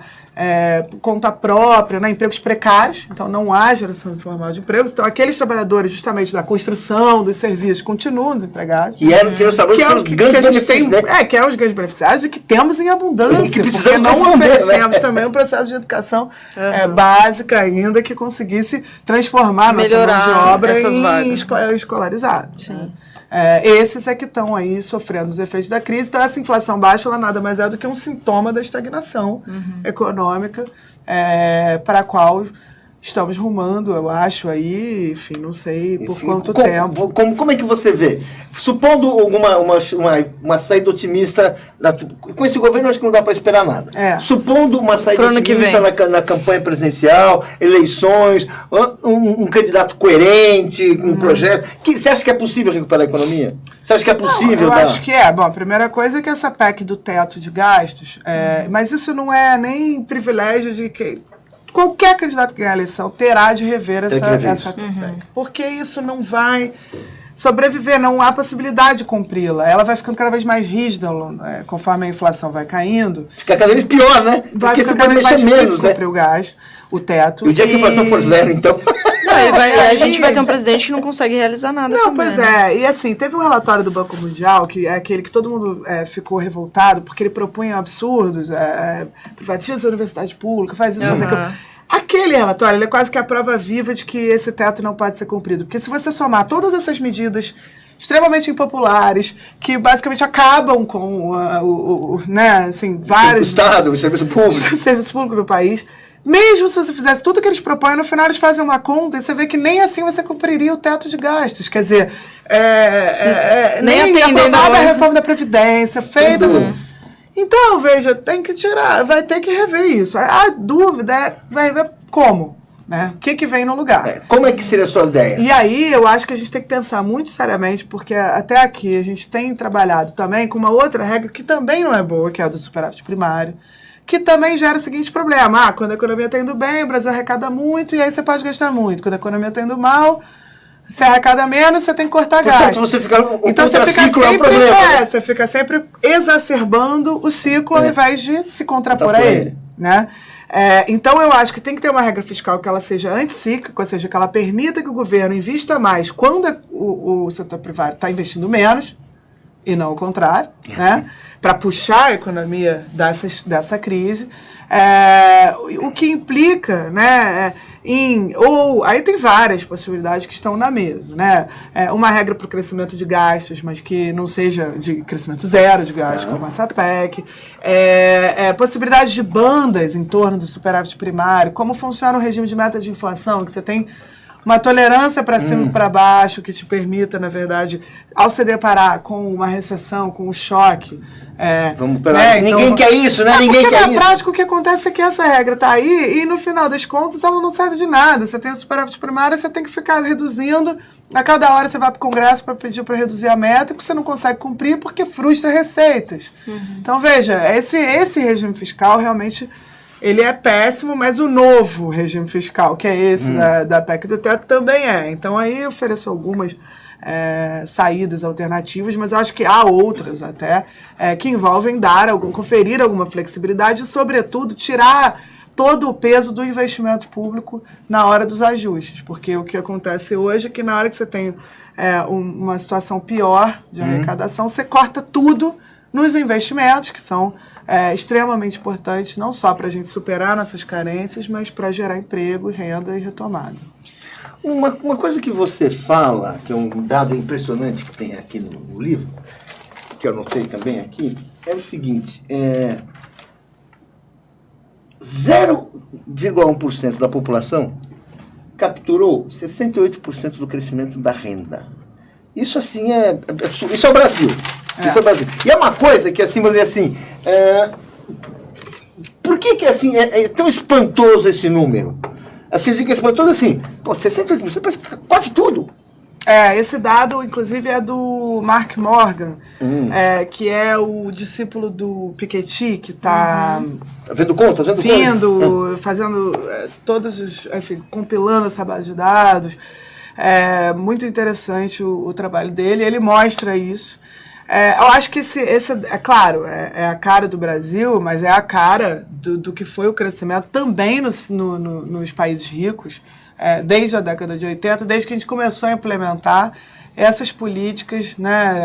conta própria, né? Empregos precários, então não há geração informal de empregos. Então, aqueles trabalhadores justamente da construção, dos serviços, continuam desempregados. Que eram os trabalhadores que que eram os grandes beneficiários e que temos em abundância, porque não oferecemos também um processo de educação básica ainda que conseguisse transformar a nossa mão de obra em escolarizados. Né? Esses que estão aí sofrendo os efeitos da crise. Então, essa inflação baixa, ela nada mais é do que um sintoma da estagnação econômica para a qual estamos rumando, eu acho, aí, enfim, não sei por quanto tempo. Como é que você vê? Supondo uma saída otimista, com esse governo acho que não dá para esperar nada. Supondo uma saída otimista na campanha presidencial, eleições, um candidato coerente, com um projeto, você acha que é possível recuperar a economia? Você acha que é possível? Eu acho que é. Bom, a primeira coisa é que essa PEC do teto de gastos, mas isso não é nem privilégio de que qualquer candidato que ganhar a eleição terá de rever essa PEC. Porque isso não vai sobreviver, não há possibilidade de cumpri-la. Ela vai ficando cada vez mais rígida conforme a inflação vai caindo. Fica cada vez pior, né? Vai ficar cada vez mais difícil cumprir o gasto, o teto. E o dia que a inflação for zero, então... a gente vai ter um presidente que não consegue realizar nada. Não, pois é. E assim, teve um relatório do Banco Mundial, que é aquele que todo mundo ficou revoltado, porque ele propunha absurdos, privatiza a universidade pública, faz isso, faz aquilo. Aquele relatório, ele é quase que a prova viva de que esse teto não pode ser cumprido. Porque se você somar todas essas medidas extremamente impopulares, que basicamente acabam com vários... O Estado, o serviço público. O serviço público do país... Mesmo se você fizesse tudo que eles propõem, no final eles fazem uma conta e você vê que nem assim você cumpriria o teto de gastos. Quer dizer, nem aprovada a reforma da Previdência, feita tudo. Então, veja, tem que tirar, vai ter que rever isso. A dúvida vai ver como, né? O que vem no lugar. Como é que seria a sua ideia? E aí, eu acho que a gente tem que pensar muito seriamente, porque até aqui a gente tem trabalhado também com uma outra regra que também não é boa, que é a do superávit primário, que também gera o seguinte problema. Quando a economia está indo bem, o Brasil arrecada muito, e aí você pode gastar muito. Quando a economia está indo mal, você arrecada menos, você tem que cortar gasto. Você fica então você fica sempre, você fica sempre exacerbando o ciclo ao invés de se contrapor a ele. Né? Então eu acho que tem que ter uma regra fiscal que ela seja anticíclica, ou seja, que ela permita que o governo invista mais quando o setor privado está investindo menos, e não o contrário, né? Para puxar a economia dessa crise, o que implica, né, aí tem várias possibilidades que estão na mesa, né? Uma regra para o crescimento de gastos, mas que não seja de crescimento zero de gastos, como essa PEC, possibilidades de bandas em torno do superávit primário, como funciona o regime de meta de inflação, que você tem uma tolerância para cima e para baixo que te permita, na verdade, ao se deparar com uma recessão, com um choque... Vamos pegar. Ninguém quer isso, né? Ninguém quer isso. Porque na prática o que acontece é que essa regra está aí e no final das contas ela não serve de nada. Você tem a superávit primária, você tem que ficar reduzindo. A cada hora você vai para o Congresso para pedir para reduzir a meta, porque você não consegue cumprir porque frustra receitas. Então, veja, esse regime fiscal realmente... Ele é péssimo, mas o novo regime fiscal, que é esse da PEC do teto, também é. Então, aí eu ofereço algumas saídas alternativas, mas eu acho que há outras até que envolvem conferir alguma flexibilidade e, sobretudo, tirar todo o peso do investimento público na hora dos ajustes. Porque o que acontece hoje é que na hora que você tem uma situação pior de arrecadação, você corta tudo nos investimentos, que são extremamente importantes, não só para a gente superar nossas carências, mas para gerar emprego, renda e retomada. Uma coisa que você fala, que é um dado impressionante que tem aqui no livro, que eu anotei também aqui, é o seguinte, 0,1% da população capturou 68% do crescimento da renda. Isso assim isso é o Brasil. Isso é o Brasil. E é uma coisa que assim, vamos dizer assim, por que assim é tão espantoso esse número? Assim, fica espantoso assim, 68% parece quase tudo. Esse dado, inclusive, é do Mark Morgan, que é o discípulo do Piketty, que está fazendo todos os, enfim, compilando essa base de dados. É muito interessante o trabalho dele, ele mostra isso. Eu acho que esse é claro, é a cara do Brasil, mas é a cara do que foi o crescimento também nos países ricos, desde a década de 80, desde que a gente começou a implementar essas políticas, né,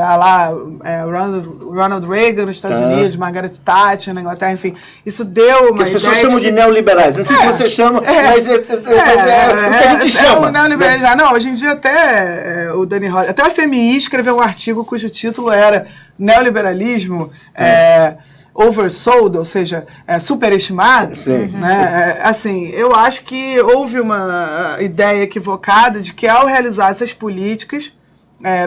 Ronald Reagan nos Estados Unidos, Margaret Thatcher na Inglaterra, enfim, isso deu uma ideia... Que as pessoas chamam de neoliberais, não sei se você chama, mas o que a gente chama. O neoliberalismo. Não, hoje em dia até o Dani Rosa, até o FMI escreveu um artigo cujo título era Neoliberalismo, oversold, ou seja, superestimado, né? Assim, eu acho que houve uma ideia equivocada de que ao realizar essas políticas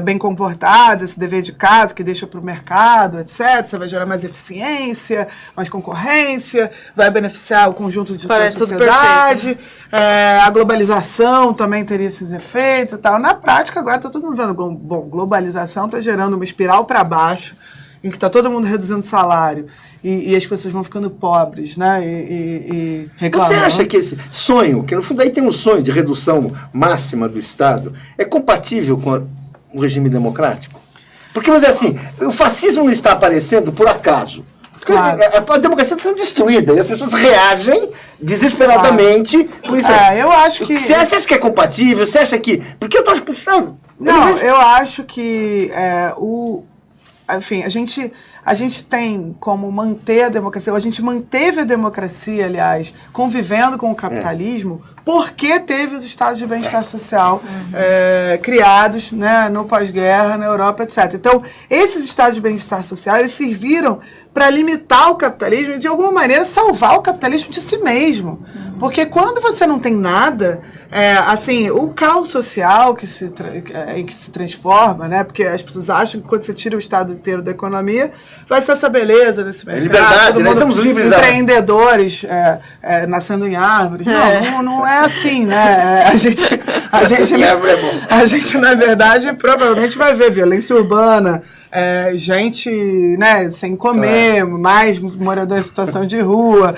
bem comportadas, esse dever de casa que deixa para o mercado, etc., você vai gerar mais eficiência, mais concorrência, vai beneficiar o conjunto de toda a sociedade, a globalização também teria esses efeitos e tal. Na prática, agora está todo mundo vendo, bom, globalização está gerando uma espiral para baixo, em que está todo mundo reduzindo salário e as pessoas vão ficando pobres, né? E reclamando. Você acha que esse sonho, que no fundo aí tem um sonho de redução máxima do Estado, é compatível com o regime democrático? Porque, vamos dizer assim, o fascismo não está aparecendo por acaso. Claro. A democracia está sendo destruída e as pessoas reagem desesperadamente por isso. Eu acho que... Você acha que é compatível? Você acha que... Porque eu acho que... Não, eu acho que enfim, a gente tem como manter a democracia, ou a gente manteve a democracia, aliás, convivendo com o capitalismo, porque teve os estados de bem-estar social criados, né, no pós-guerra, na Europa, etc. Então, esses estados de bem-estar social, eles serviram para limitar o capitalismo e, de alguma maneira, salvar o capitalismo de si mesmo. Porque quando você não tem nada, assim, o caos social em que se transforma, né? Porque as pessoas acham que quando você tira o estado inteiro da economia, vai ser essa beleza desse mercado. Liberdade, nós somos livres. Empreendedores nascendo em árvores. Não é assim, né? A gente, na verdade, provavelmente vai ver violência urbana, gente, né, sem comer, mais morador em situação de rua,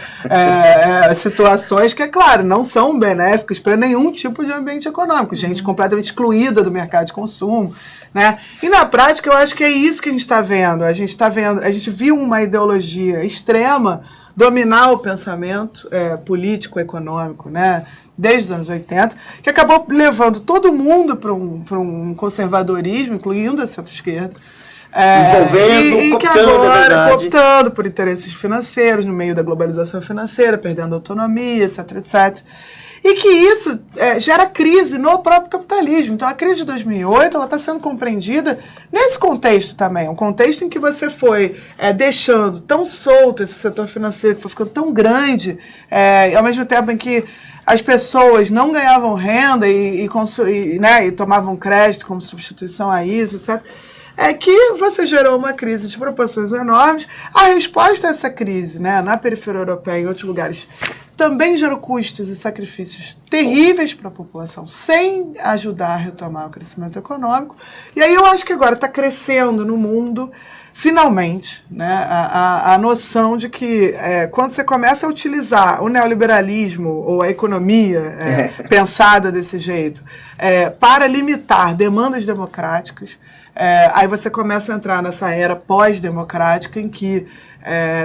situações que, é claro, não são benéficas para nenhum tipo de ambiente econômico, gente completamente excluída do mercado de consumo, né? E na prática eu acho que é isso que a gente está vendo. A gente viu uma ideologia extrema dominar o pensamento político, econômico, né? Desde os anos 80, que acabou levando todo mundo para um conservadorismo, incluindo a centro-esquerda, envolvendo, que agora cooptando por interesses financeiros, no meio da globalização financeira, perdendo autonomia, etc, etc. E que isso gera crise no próprio capitalismo. Então, a crise de 2008 está sendo compreendida nesse contexto também. Um contexto em que você foi deixando tão solto esse setor financeiro, que foi ficando tão grande, ao mesmo tempo em que as pessoas não ganhavam renda e tomavam crédito como substituição a isso, etc., que você gerou uma crise de proporções enormes. A resposta a essa crise, né, na periferia europeia e em outros lugares, também gerou custos e sacrifícios terríveis para a população, sem ajudar a retomar o crescimento econômico. E aí eu acho que agora está crescendo no mundo, finalmente, né, a noção de que quando você começa a utilizar o neoliberalismo ou a economia pensada desse jeito para limitar demandas democráticas, aí você começa a entrar nessa era pós-democrática em que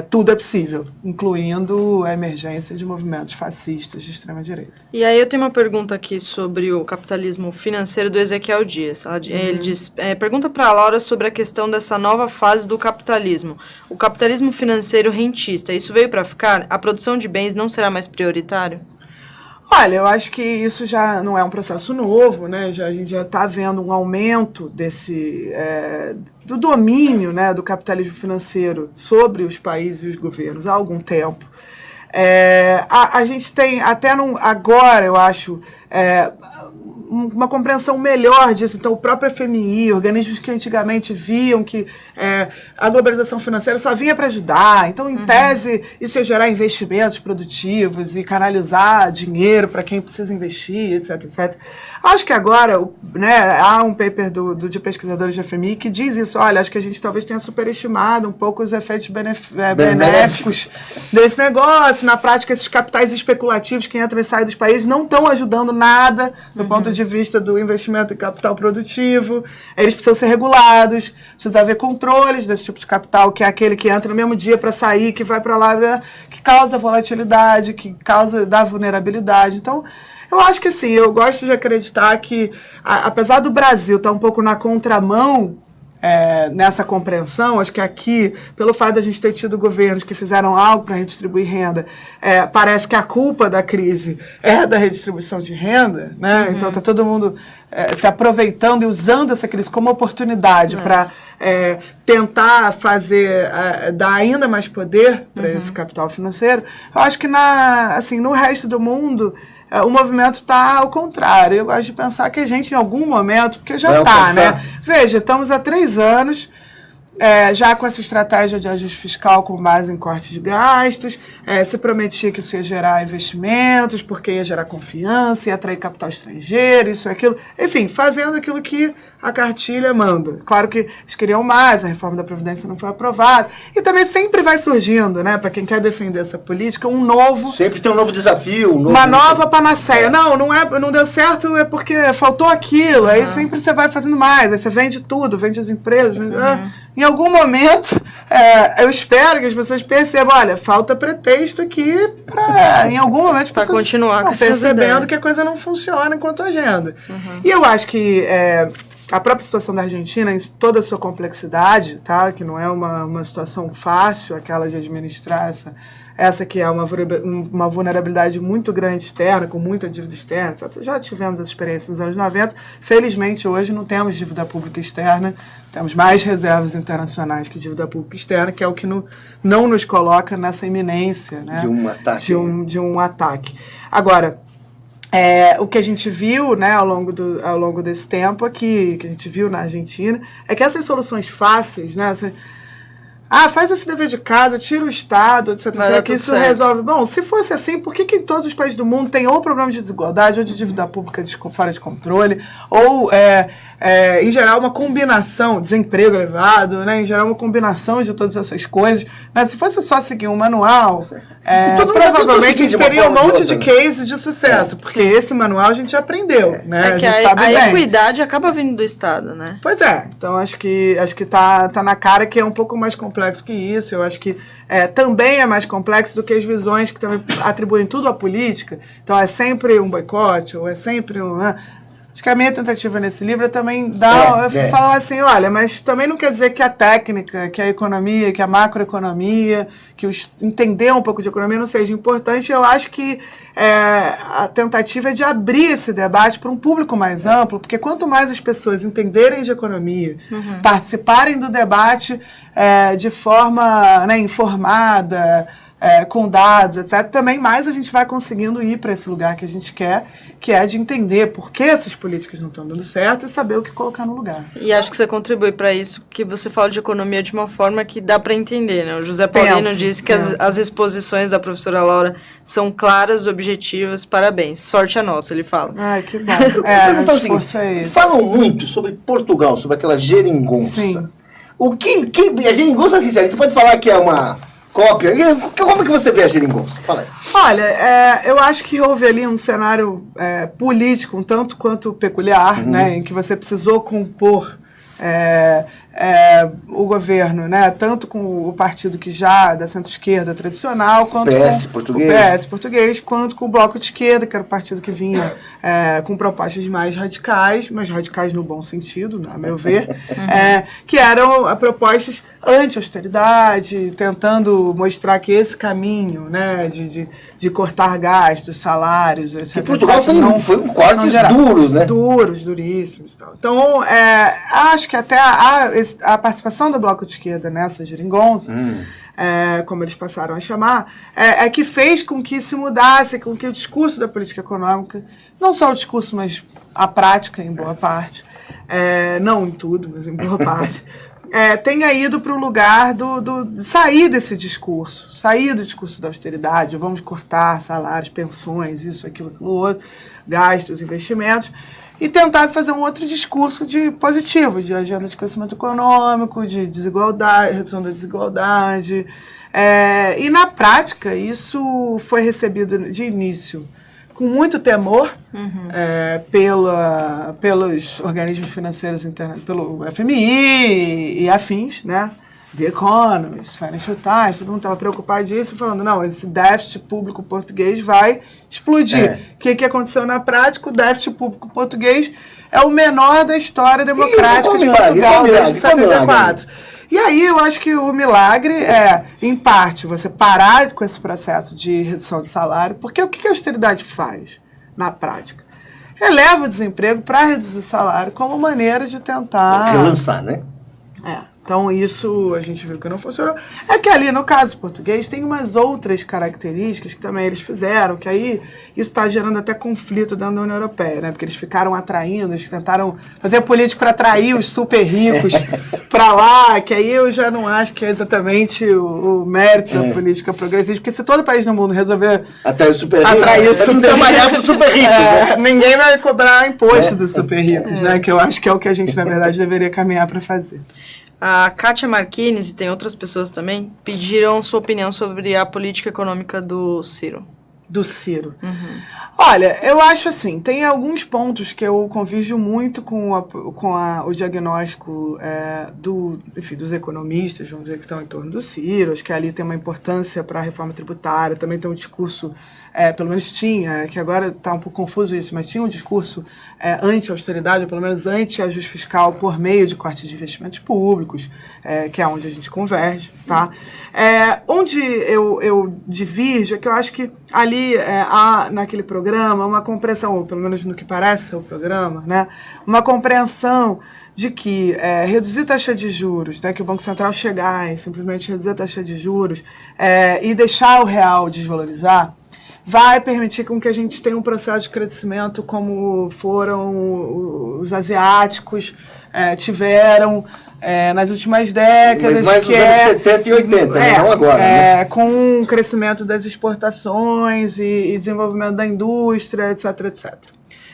tudo é possível, incluindo a emergência de movimentos fascistas de extrema-direita. E aí eu tenho uma pergunta aqui sobre o capitalismo financeiro do Ezequiel Dias. Ele diz, pergunta para a Laura sobre a questão dessa nova fase do capitalismo. O capitalismo financeiro rentista, isso veio para ficar? A produção de bens não será mais prioritário? Olha, eu acho que isso já não é um processo novo, né? A gente já está vendo um aumento do domínio, né, do capitalismo financeiro sobre os países e os governos há algum tempo. A gente tem, agora, eu acho, uma compreensão melhor disso. Então, o próprio FMI, organismos que antigamente viam que a globalização financeira só vinha para ajudar. Então, em tese, isso ia gerar investimentos produtivos e canalizar dinheiro para quem precisa investir, etc, etc. Acho que agora, né, há um paper de pesquisadores de FMI que diz isso. Olha, acho que a gente talvez tenha superestimado um pouco os efeitos benéficos desse negócio. Na prática, esses capitais especulativos que entram e saem dos países não estão ajudando nada do ponto de vista do investimento em capital produtivo. Eles precisam ser regulados, precisa haver controles desse tipo de capital, que é aquele que entra no mesmo dia para sair, que vai para lá, que causa volatilidade, que dá vulnerabilidade. Então, eu acho que assim, eu gosto de acreditar que, apesar do Brasil estar um pouco na contramão nessa compreensão. Acho que aqui, pelo fato de a gente ter tido governos que fizeram algo para redistribuir renda, parece que a culpa da crise é da redistribuição de renda, né? Então está todo mundo se aproveitando e usando essa crise como oportunidade para tentar dar ainda mais poder para esse capital financeiro. Eu acho que no resto do mundo o movimento está ao contrário. Eu gosto de pensar que a gente, em algum momento, porque já está, né? Veja, estamos há 3 anos já com essa estratégia de ajuste fiscal com base em corte de gastos, se prometia que isso ia gerar investimentos, porque ia gerar confiança, ia atrair capital estrangeiro, isso e aquilo. Enfim, fazendo aquilo que a cartilha manda. Claro que eles queriam mais, a reforma da Previdência não foi aprovada. E também sempre vai surgindo, né, para quem quer defender essa política, um novo... Sempre tem um novo desafio. Uma nova panaceia. Não deu certo, é porque faltou aquilo. Aí sempre você vai fazendo mais, aí você vende tudo, vende as empresas. Em algum momento, eu espero que as pessoas percebam, olha, falta pretexto aqui para, em algum momento, as pessoas continuar com percebendo que a coisa não funciona enquanto agenda. E eu acho que a própria situação da Argentina, em toda a sua complexidade, tá? Que não é uma situação fácil, aquela de administrar essa que é uma vulnerabilidade muito grande externa, com muita dívida externa, etc. Já tivemos essa experiência nos anos 90. Felizmente, hoje não temos dívida pública externa, temos mais reservas internacionais que dívida pública externa, que é o que não nos coloca nessa iminência, né, de um ataque. Agora, o que a gente viu, né, ao longo desse tempo aqui, que a gente viu na Argentina, é que essas soluções fáceis, né, faz esse dever de casa, tira o Estado, etc. Que isso resolve. Bom, se fosse assim, por que em todos os países do mundo tem ou problema de desigualdade, ou de dívida pública fora de controle, ou, em geral, uma combinação, desemprego elevado, né? Em geral, uma combinação de todas essas coisas. Né? Se fosse só seguir um manual, provavelmente a gente teria um monte de cases de sucesso, porque esse manual a gente já aprendeu, né? A equidade acaba vindo do Estado, né? Pois é. Então, acho que tá na cara que é um pouco mais complexo que isso. Eu acho que também é mais complexo do que as visões que também atribuem tudo à política. Então, é sempre um boicote, ou é sempre um... Acho que a minha tentativa nesse livro é também falar assim, olha, mas também não quer dizer que a técnica, que a economia, que a macroeconomia, que entender um pouco de economia não seja importante. Eu acho que a tentativa é de abrir esse debate para um público mais amplo, porque quanto mais as pessoas entenderem de economia, participarem do debate de forma, né, informada, com dados, etc., também mais a gente vai conseguindo ir para esse lugar que a gente quer, que é de entender por que essas políticas não estão dando certo e saber o que colocar no lugar. E acho que você contribui para isso, porque você fala de economia de uma forma que dá para entender, né? O José Paulino disse que as exposições da professora Laura são claras, objetivas, parabéns. Sorte a nossa, ele fala. Ai, que bom. Falam muito sobre Portugal, sobre aquela geringonça. Sim. A geringonça, assim, a gente pode falar que é uma... cópia. Como é que você vê a geringonça? Fala aí. Olha, eu acho que houve ali um cenário político um tanto quanto peculiar, né, em que você precisou compor o governo, né, tanto com o partido que já da centro-esquerda tradicional, quanto com o PS português, quanto com o Bloco de Esquerda, que era o partido que vinha com propostas mais radicais, mas radicais no bom sentido, a meu ver, que eram propostas anti-austeridade, tentando mostrar que esse caminho, né, de cortar gastos, salários, etc. E Portugal foi um cortes duros, né? Duríssimos. Então, acho que até a participação do Bloco de Esquerda nessa geringonça, como eles passaram a chamar, que fez com que se mudasse, com que o discurso da política econômica, não só o discurso, mas a prática, em boa parte, não em tudo, mas em boa parte, tenha ido para o lugar de sair desse discurso, sair do discurso da austeridade, vamos cortar salários, pensões, isso, aquilo, outro, gastos, investimentos, e tentar fazer um outro discurso positivo, de agenda de crescimento econômico, de desigualdade, redução da desigualdade. E na prática, isso foi recebido de início com muito temor pelos organismos financeiros internacionais, pelo FMI e afins, né? The Economist, Financial Times, todo mundo estava preocupado disso, falando, não, esse déficit público português vai explodir. O que aconteceu na prática? O déficit público português é o menor da história democrática de Portugal desde 74. E aí eu acho que o milagre é, em parte, você parar com esse processo de redução de salário, porque o que a austeridade faz na prática? Eleva o desemprego para reduzir salário como maneira de tentar... relançar, né? Então, isso a gente viu que não funcionou. É que ali, no caso português, tem umas outras características que também eles fizeram, que aí isso está gerando até conflito dentro da União Europeia, né? Porque eles ficaram atraindo, eles tentaram fazer política para atrair os super ricos para lá, que aí eu já não acho que é exatamente o mérito da política progressista, porque se todo país no mundo resolver atrair os super ricos, ninguém vai cobrar imposto dos super ricos, né? Que eu acho que é o que a gente, na verdade, deveria caminhar para fazer. A Kátia Marquines, e tem outras pessoas também, pediram sua opinião sobre a política econômica do Ciro. Do Ciro. Olha, eu acho assim, tem alguns pontos que eu convirjo muito com o diagnóstico dos economistas, vamos dizer, que estão em torno do Ciro. Acho que ali tem uma importância para a reforma tributária, também tem um discurso, pelo menos tinha, que agora está um pouco confuso isso, mas tinha um discurso anti-austeridade, ou pelo menos anti-ajuste fiscal por meio de cortes de investimentos públicos, que é onde a gente converge, tá? Onde eu divirjo é que eu acho que ali há naquele programa uma compreensão, ou pelo menos no que parece ser o programa, né? Uma compreensão de que reduzir a taxa de juros, né, que o Banco Central chegar e simplesmente reduzir a taxa de juros e deixar o real desvalorizar, vai permitir com que a gente tenha um processo de crescimento como foram os asiáticos tiveram nas últimas décadas. Mas nos anos 70 e 80, não agora. Né? Com o crescimento das exportações e desenvolvimento da indústria, etc, etc.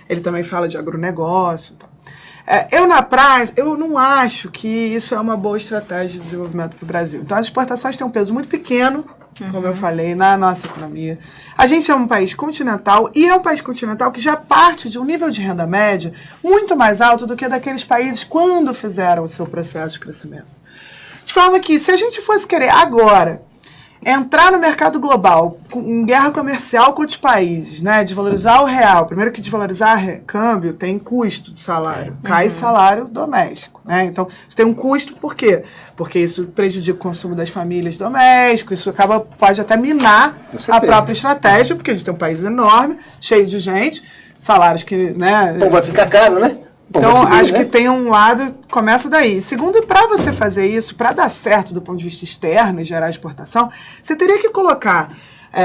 Ele também fala de agronegócio e tal. Eu não acho que isso é uma boa estratégia de desenvolvimento para o Brasil. Então, as exportações têm um peso muito pequeno, como eu falei, na nossa economia. A gente é um país continental, e é um país continental que já parte de um nível de renda média muito mais alto do que daqueles países quando fizeram o seu processo de crescimento. De forma que, se a gente fosse querer agora entrar no mercado global, em guerra comercial com outros países, né, desvalorizar o real, primeiro que desvalorizar câmbio tem custo de salário, cai salário doméstico, né, então isso tem um custo, por quê? Porque isso prejudica o consumo das famílias domésticas, isso pode até minar a própria estratégia, porque a gente tem um país enorme, cheio de gente, salários que, né... Pô, vai ficar caro, né? Então, acho que tem um lado, começa daí. Segundo, para você fazer isso, para dar certo do ponto de vista externo e gerar exportação, você teria que colocar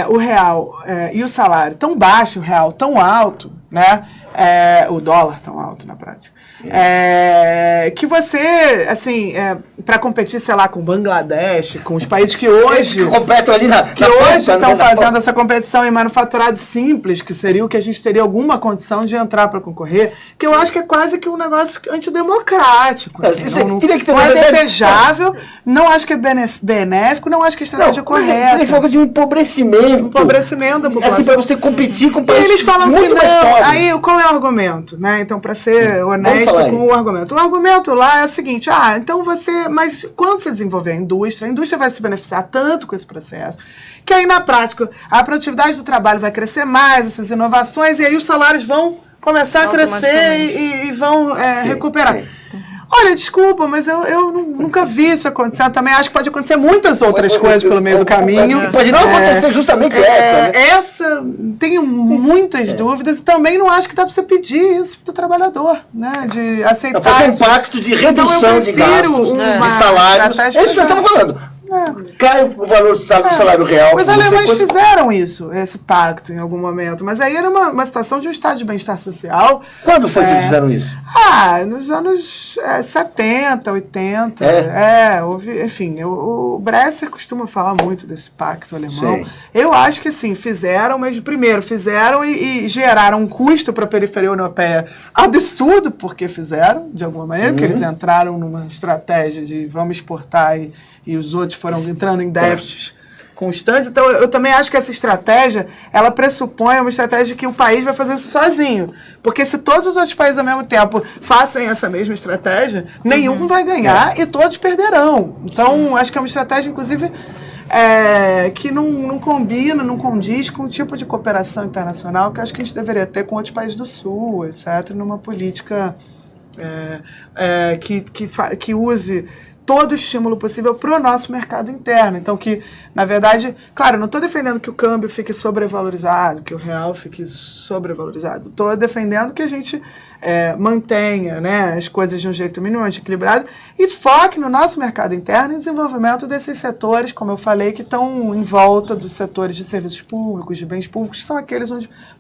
o real e o salário tão baixo, o real tão alto, né? O dólar tão alto na prática. Que você, assim, para competir, sei lá, com o Bangladesh, com os países que hoje... que competem ali que hoje estão fazendo essa competição em manufaturado simples, que seria o que a gente teria alguma condição de entrar para concorrer, que eu acho que é quase que um negócio antidemocrático. Assim, não é desejável, não acho que é benéfico, não acho que a estratégia é correta. Tem foco de um empobrecimento. Empobrecimento da população. Assim, para você competir com países eles falam muito mais pobres. Aí, qual é o argumento? Né? Então, para ser honesto com o argumento. O argumento lá é o seguinte, então mas quando você desenvolver a indústria vai se beneficiar tanto com esse processo, que aí na prática a produtividade do trabalho vai crescer mais, essas inovações, e aí os salários vão começar a crescer e vão recuperar. Olha, desculpa, mas eu nunca vi isso acontecer. Também acho que pode acontecer muitas outras coisas pelo meio do caminho. Pode não acontecer justamente essa, né? Essa, tenho muitas dúvidas e também não acho que dá para você pedir isso do trabalhor, né? De aceitar. Fazer um pacto de redução de gastos, de salários. É isso que nós estamos falando. Cai o valor do salário real. Os alemães fizeram isso, esse pacto, em algum momento. Mas aí era uma situação de um estado de bem-estar social. Quando foi que eles fizeram isso? Nos anos 70, 80. Houve, enfim, o Bresser costuma falar muito desse pacto alemão. Sim. Eu acho que, assim, fizeram, mas primeiro fizeram e geraram um custo para a periferia europeia absurdo, porque fizeram, de alguma maneira, porque eles entraram numa estratégia de vamos exportar e os outros foram entrando em déficits constantes. Então, eu também acho que essa estratégia, ela pressupõe uma estratégia que o país vai fazer isso sozinho. Porque se todos os outros países ao mesmo tempo façam essa mesma estratégia, nenhum vai ganhar e todos perderão. Então, acho que é uma estratégia, inclusive, que não combina, não condiz com o tipo de cooperação internacional que acho que a gente deveria ter com outros países do Sul, etc., numa política que use todo o estímulo possível para o nosso mercado interno. Então, que, na verdade, claro, não estou defendendo que o câmbio fique sobrevalorizado, que o real fique sobrevalorizado. Estou defendendo que a gente mantenha, né, as coisas de um jeito minimamente equilibrado e foque no nosso mercado interno e desenvolvimento desses setores, como eu falei, que estão em volta dos setores de serviços públicos, de bens públicos, que são aqueles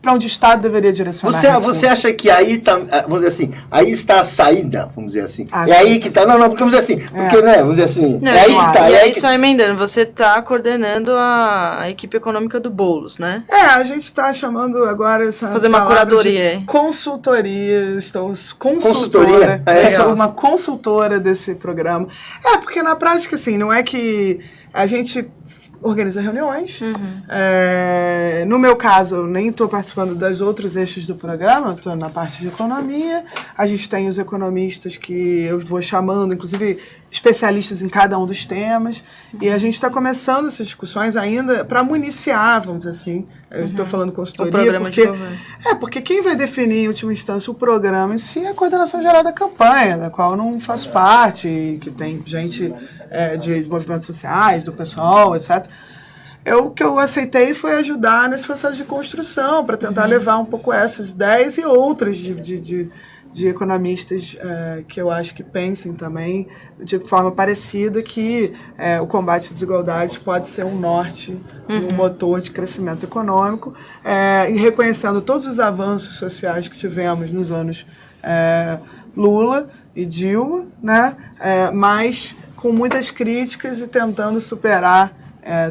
para onde o Estado deveria direcionar. Você acha que aí está, vamos dizer assim, aí está a saída, vamos dizer assim? Acho é aí que está, não, porque vamos dizer assim, porque, né, vamos dizer assim, Não, é aí que está. E aí, só emendando, você está coordenando a equipe econômica do Boulos, né? A gente está chamando agora essa fazer uma curadoria aí. Consultoria, Consultoria? Eu sou uma consultora desse programa. Porque na prática, assim, não é que a gente organiza reuniões. No meu caso, eu nem estou participando dos outros eixos do programa, estou na parte de economia. A gente tem os economistas que eu vou chamando, inclusive especialistas em cada um dos temas. E a gente está começando essas discussões ainda para municiar, vamos dizer assim. Eu estou falando consultoria, o programa de governo. Porque quem vai definir, em última instância, o programa em si é a coordenação geral da campanha, da qual eu não faço parte, e que tem gente de movimentos sociais, do pessoal, etc. O que eu aceitei foi ajudar nesse processo de construção, para tentar levar um pouco essas ideias e outras de economistas que eu acho que pensem também de forma parecida que o combate à desigualdade pode ser um norte e um motor de crescimento econômico, e reconhecendo todos os avanços sociais que tivemos nos anos Lula e Dilma, né? Mas com muitas críticas e tentando superar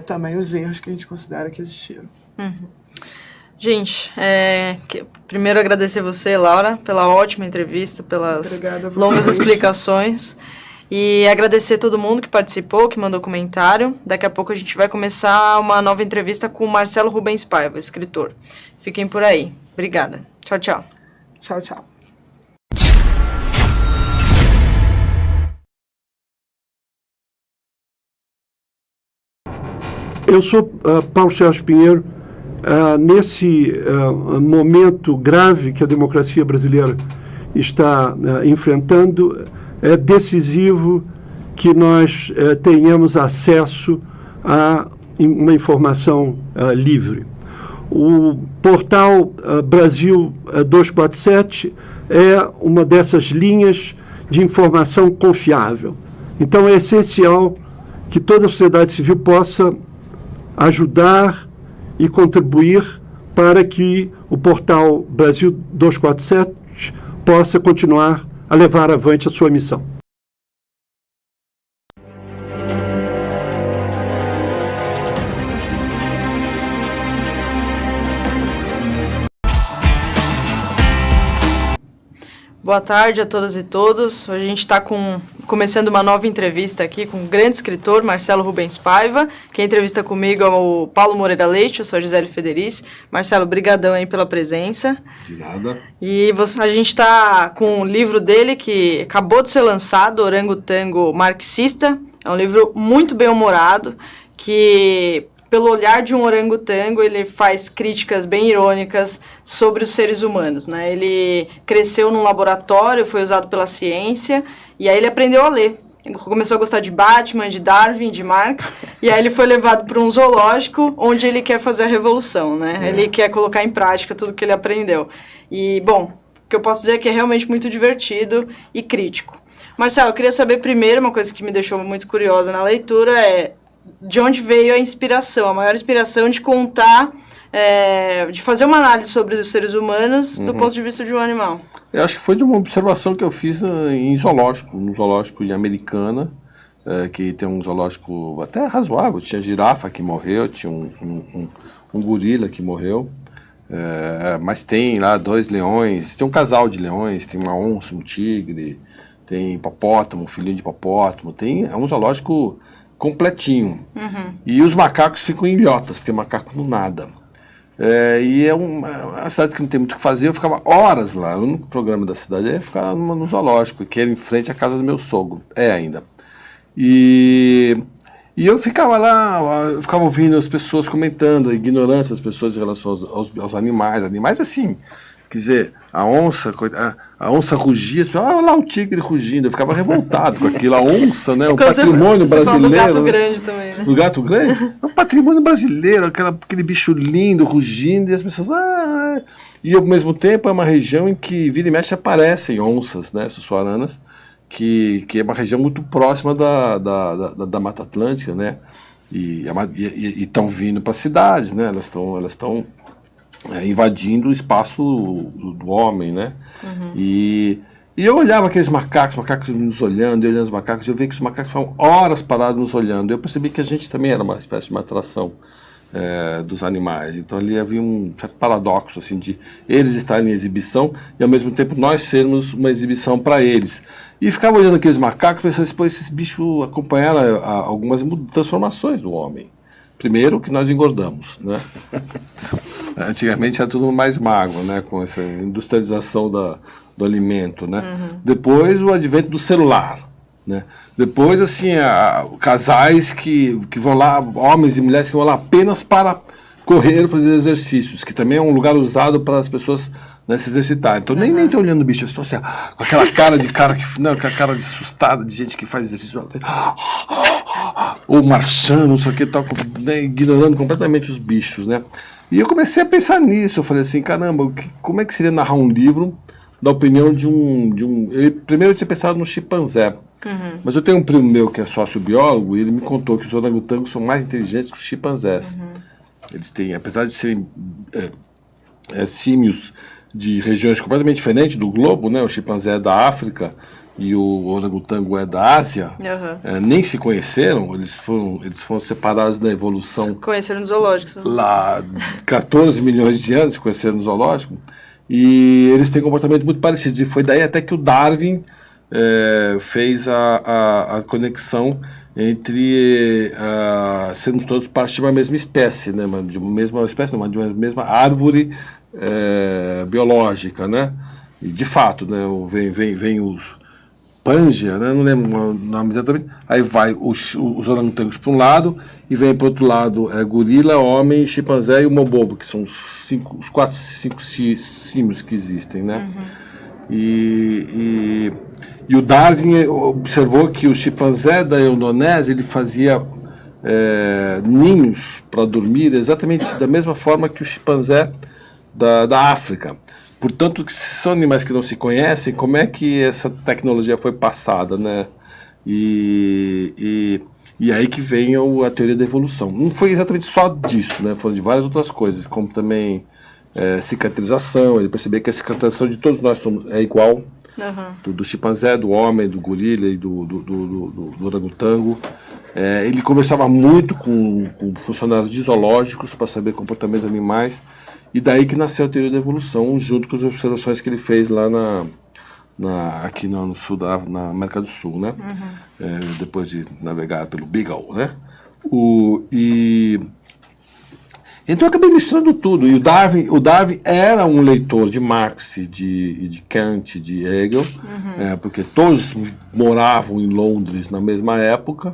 também os erros que a gente considera que existiram. Gente, primeiro agradecer você, Laura, pela ótima entrevista, pelas longas explicações. E agradecer todo mundo que participou, que mandou comentário. Daqui a pouco a gente vai começar uma nova entrevista com o Marcelo Rubens Paiva, escritor. Fiquem por aí. Obrigada. Tchau, tchau. Tchau, tchau. Eu sou Paulo Sérgio Pinheiro. Nesse momento grave que a democracia brasileira está enfrentando, é decisivo que nós tenhamos acesso a uma informação livre. O portal Brasil 247 é uma dessas linhas de informação confiável. Então é essencial que toda a sociedade civil possa ajudar e contribuir para que o portal Brasil 247 possa continuar a levar avante a sua missão. Boa tarde a todas e todos. Hoje a gente está começando uma nova entrevista aqui com o grande escritor Marcelo Rubens Paiva. Quem entrevista comigo é o Paulo Moreira Leite, eu sou a Gisele Federici. Marcelo, brigadão aí pela presença. De nada. E a gente está com o livro dele que acabou de ser lançado, Orangotango Marxista. É um livro muito bem-humorado, que pelo olhar de um orangotango, ele faz críticas bem irônicas sobre os seres humanos, né? Ele cresceu num laboratório, foi usado pela ciência, e aí ele aprendeu a ler. Ele começou a gostar de Batman, de Darwin, de Marx, e aí ele foi levado para um zoológico, onde ele quer fazer a revolução, né? Ele quer colocar em prática tudo que ele aprendeu. E, bom, o que eu posso dizer é que é realmente muito divertido e crítico. Marcelo, eu queria saber primeiro, uma coisa que me deixou muito curiosa na leitura é de onde veio a inspiração, a maior inspiração de contar, de fazer uma análise sobre os seres humanos do ponto de vista de um animal. Eu acho que foi de uma observação que eu fiz em zoológico, num zoológico em Americana, que tem um zoológico até razoável. Tinha girafa que morreu, tinha um gorila que morreu, mas tem lá 2 leões, tem um casal de leões, tem uma onça, um tigre, tem hipopótamo, um filhinho de hipopótamo, é um zoológico completinho. E os macacos ficam em ilhotas, porque macaco não nada. E é uma cidade que não tem muito o que fazer, eu ficava horas lá. O único programa da cidade é ficar no zoológico, que era em frente à casa do meu sogro. Ainda. E E eu ficava lá, eu ficava ouvindo as pessoas comentando a ignorância das pessoas em relação aos animais. Animais assim, quer dizer, a onça rugia, as pessoas, olha lá o tigre rugindo. Eu ficava revoltado com aquilo, a onça, né? O patrimônio você brasileiro. fala do gato grande também, né? O gato grande? É um patrimônio brasileiro, aquele bicho lindo, rugindo, e as pessoas. E ao mesmo tempo é uma região em que vira e mexe aparecem onças, né? Sussuaranas, que é uma região muito próxima da Mata Atlântica, né? E estão vindo para as cidades, né? Elas estão invadindo o espaço do homem, né? E eu olhava aqueles macacos nos olhando, eu olhando os macacos, eu via que os macacos ficavam horas parados nos olhando. Eu percebi que a gente também era uma espécie de uma atração dos animais. Então ali havia um certo paradoxo, assim, de eles estarem em exibição e ao mesmo tempo nós sermos uma exibição para eles. E ficava olhando aqueles macacos, pensando, pô, esses bichos acompanharam algumas transformações do homem. Primeiro, que nós engordamos, né? Antigamente era tudo mais magro, né? Com essa industrialização do alimento, né? Depois, o advento do celular, né? Depois, assim, casais que vão lá, homens e mulheres que vão lá apenas para correr, fazer exercícios, que também é um lugar usado para as pessoas, né, se exercitar. Então, nem estou olhando o bicho, eu estou assim, com aquela cara de com a cara de assustada de gente que faz exercício, ou marchando, não sei o que, né, ignorando completamente os bichos, né? E eu comecei a pensar nisso, eu falei assim, caramba, como é que seria narrar um livro da opinião de um... Primeiro eu tinha pensado no chimpanzé, mas eu tenho um primo meu que é sociobiólogo e ele me contou que os orangotangos são mais inteligentes que os chimpanzés. Eles têm, apesar de serem símios de regiões completamente diferentes do globo, né? O chimpanzé é da África e o orangotango é da Ásia, nem se conheceram, eles foram separados na evolução. Conheceram nos zoológicos. Lá, 14 milhões de anos se conheceram no zoológico, e eles têm comportamento muito parecido. E foi daí até que o Darwin fez a conexão entre sermos todos parte de uma mesma espécie, né? De uma mesma espécie, não, de uma mesma árvore biológica, né? E de fato, né? Vem os Pangea, né? Não lembro o nome exatamente. Aí vai os orangotangos para um lado e vem para o outro lado gorila, homem, chimpanzé e o mobobo, que são os 4, 5 símios que existem, né? E o Darwin observou que o chimpanzé da Indonésia ele fazia ninhos para dormir exatamente da mesma forma que o chimpanzé da África. Portanto, se são animais que não se conhecem, como é que essa tecnologia foi passada, né? E aí que vem a teoria da evolução. Não foi exatamente só disso, né? Foram de várias outras coisas, como também cicatrização. Ele percebeu que a cicatrização de todos nós é igual, do chimpanzé, do homem, do gorila e do orangotango. Ele conversava muito com funcionários de zoológicos para saber comportamentos de animais. E daí que nasceu a teoria da evolução, junto com as observações que ele fez lá aqui no sul na América do Sul, né? Depois de navegar pelo Beagle, né? Então eu acabei misturando tudo. E o Darwin era um leitor de Marx, de Kant, de Hegel, porque todos moravam em Londres na mesma época.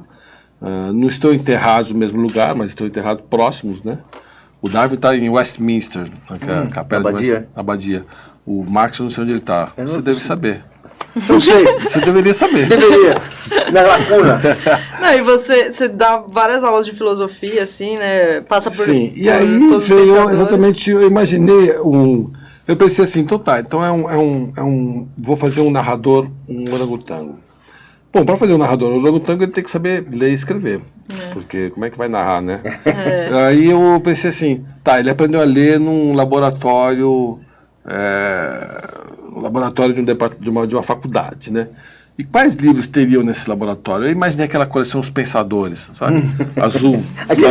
Não estão enterrados no mesmo lugar, mas estão enterrados próximos, né? O Darwin está em Westminster, na capela de Abadia. O Marx, eu não sei onde ele está. Você deve saber. Não sei. Você deveria saber. Deveria. Na lacuna. Não, e você dá várias aulas de filosofia, assim, né? Passa por. Sim, e aí veio exatamente, eu imaginei eu pensei assim, então vou fazer um narrador, um orangotango. Bom, para fazer um narrador orangotango, ele tem que saber ler e escrever. Porque como é que vai narrar, né? Aí eu pensei assim, ele aprendeu a ler num laboratório, de uma faculdade, né? E quais livros teriam nesse laboratório? Eu imaginei aquela coleção Os Pensadores, sabe? Azul. E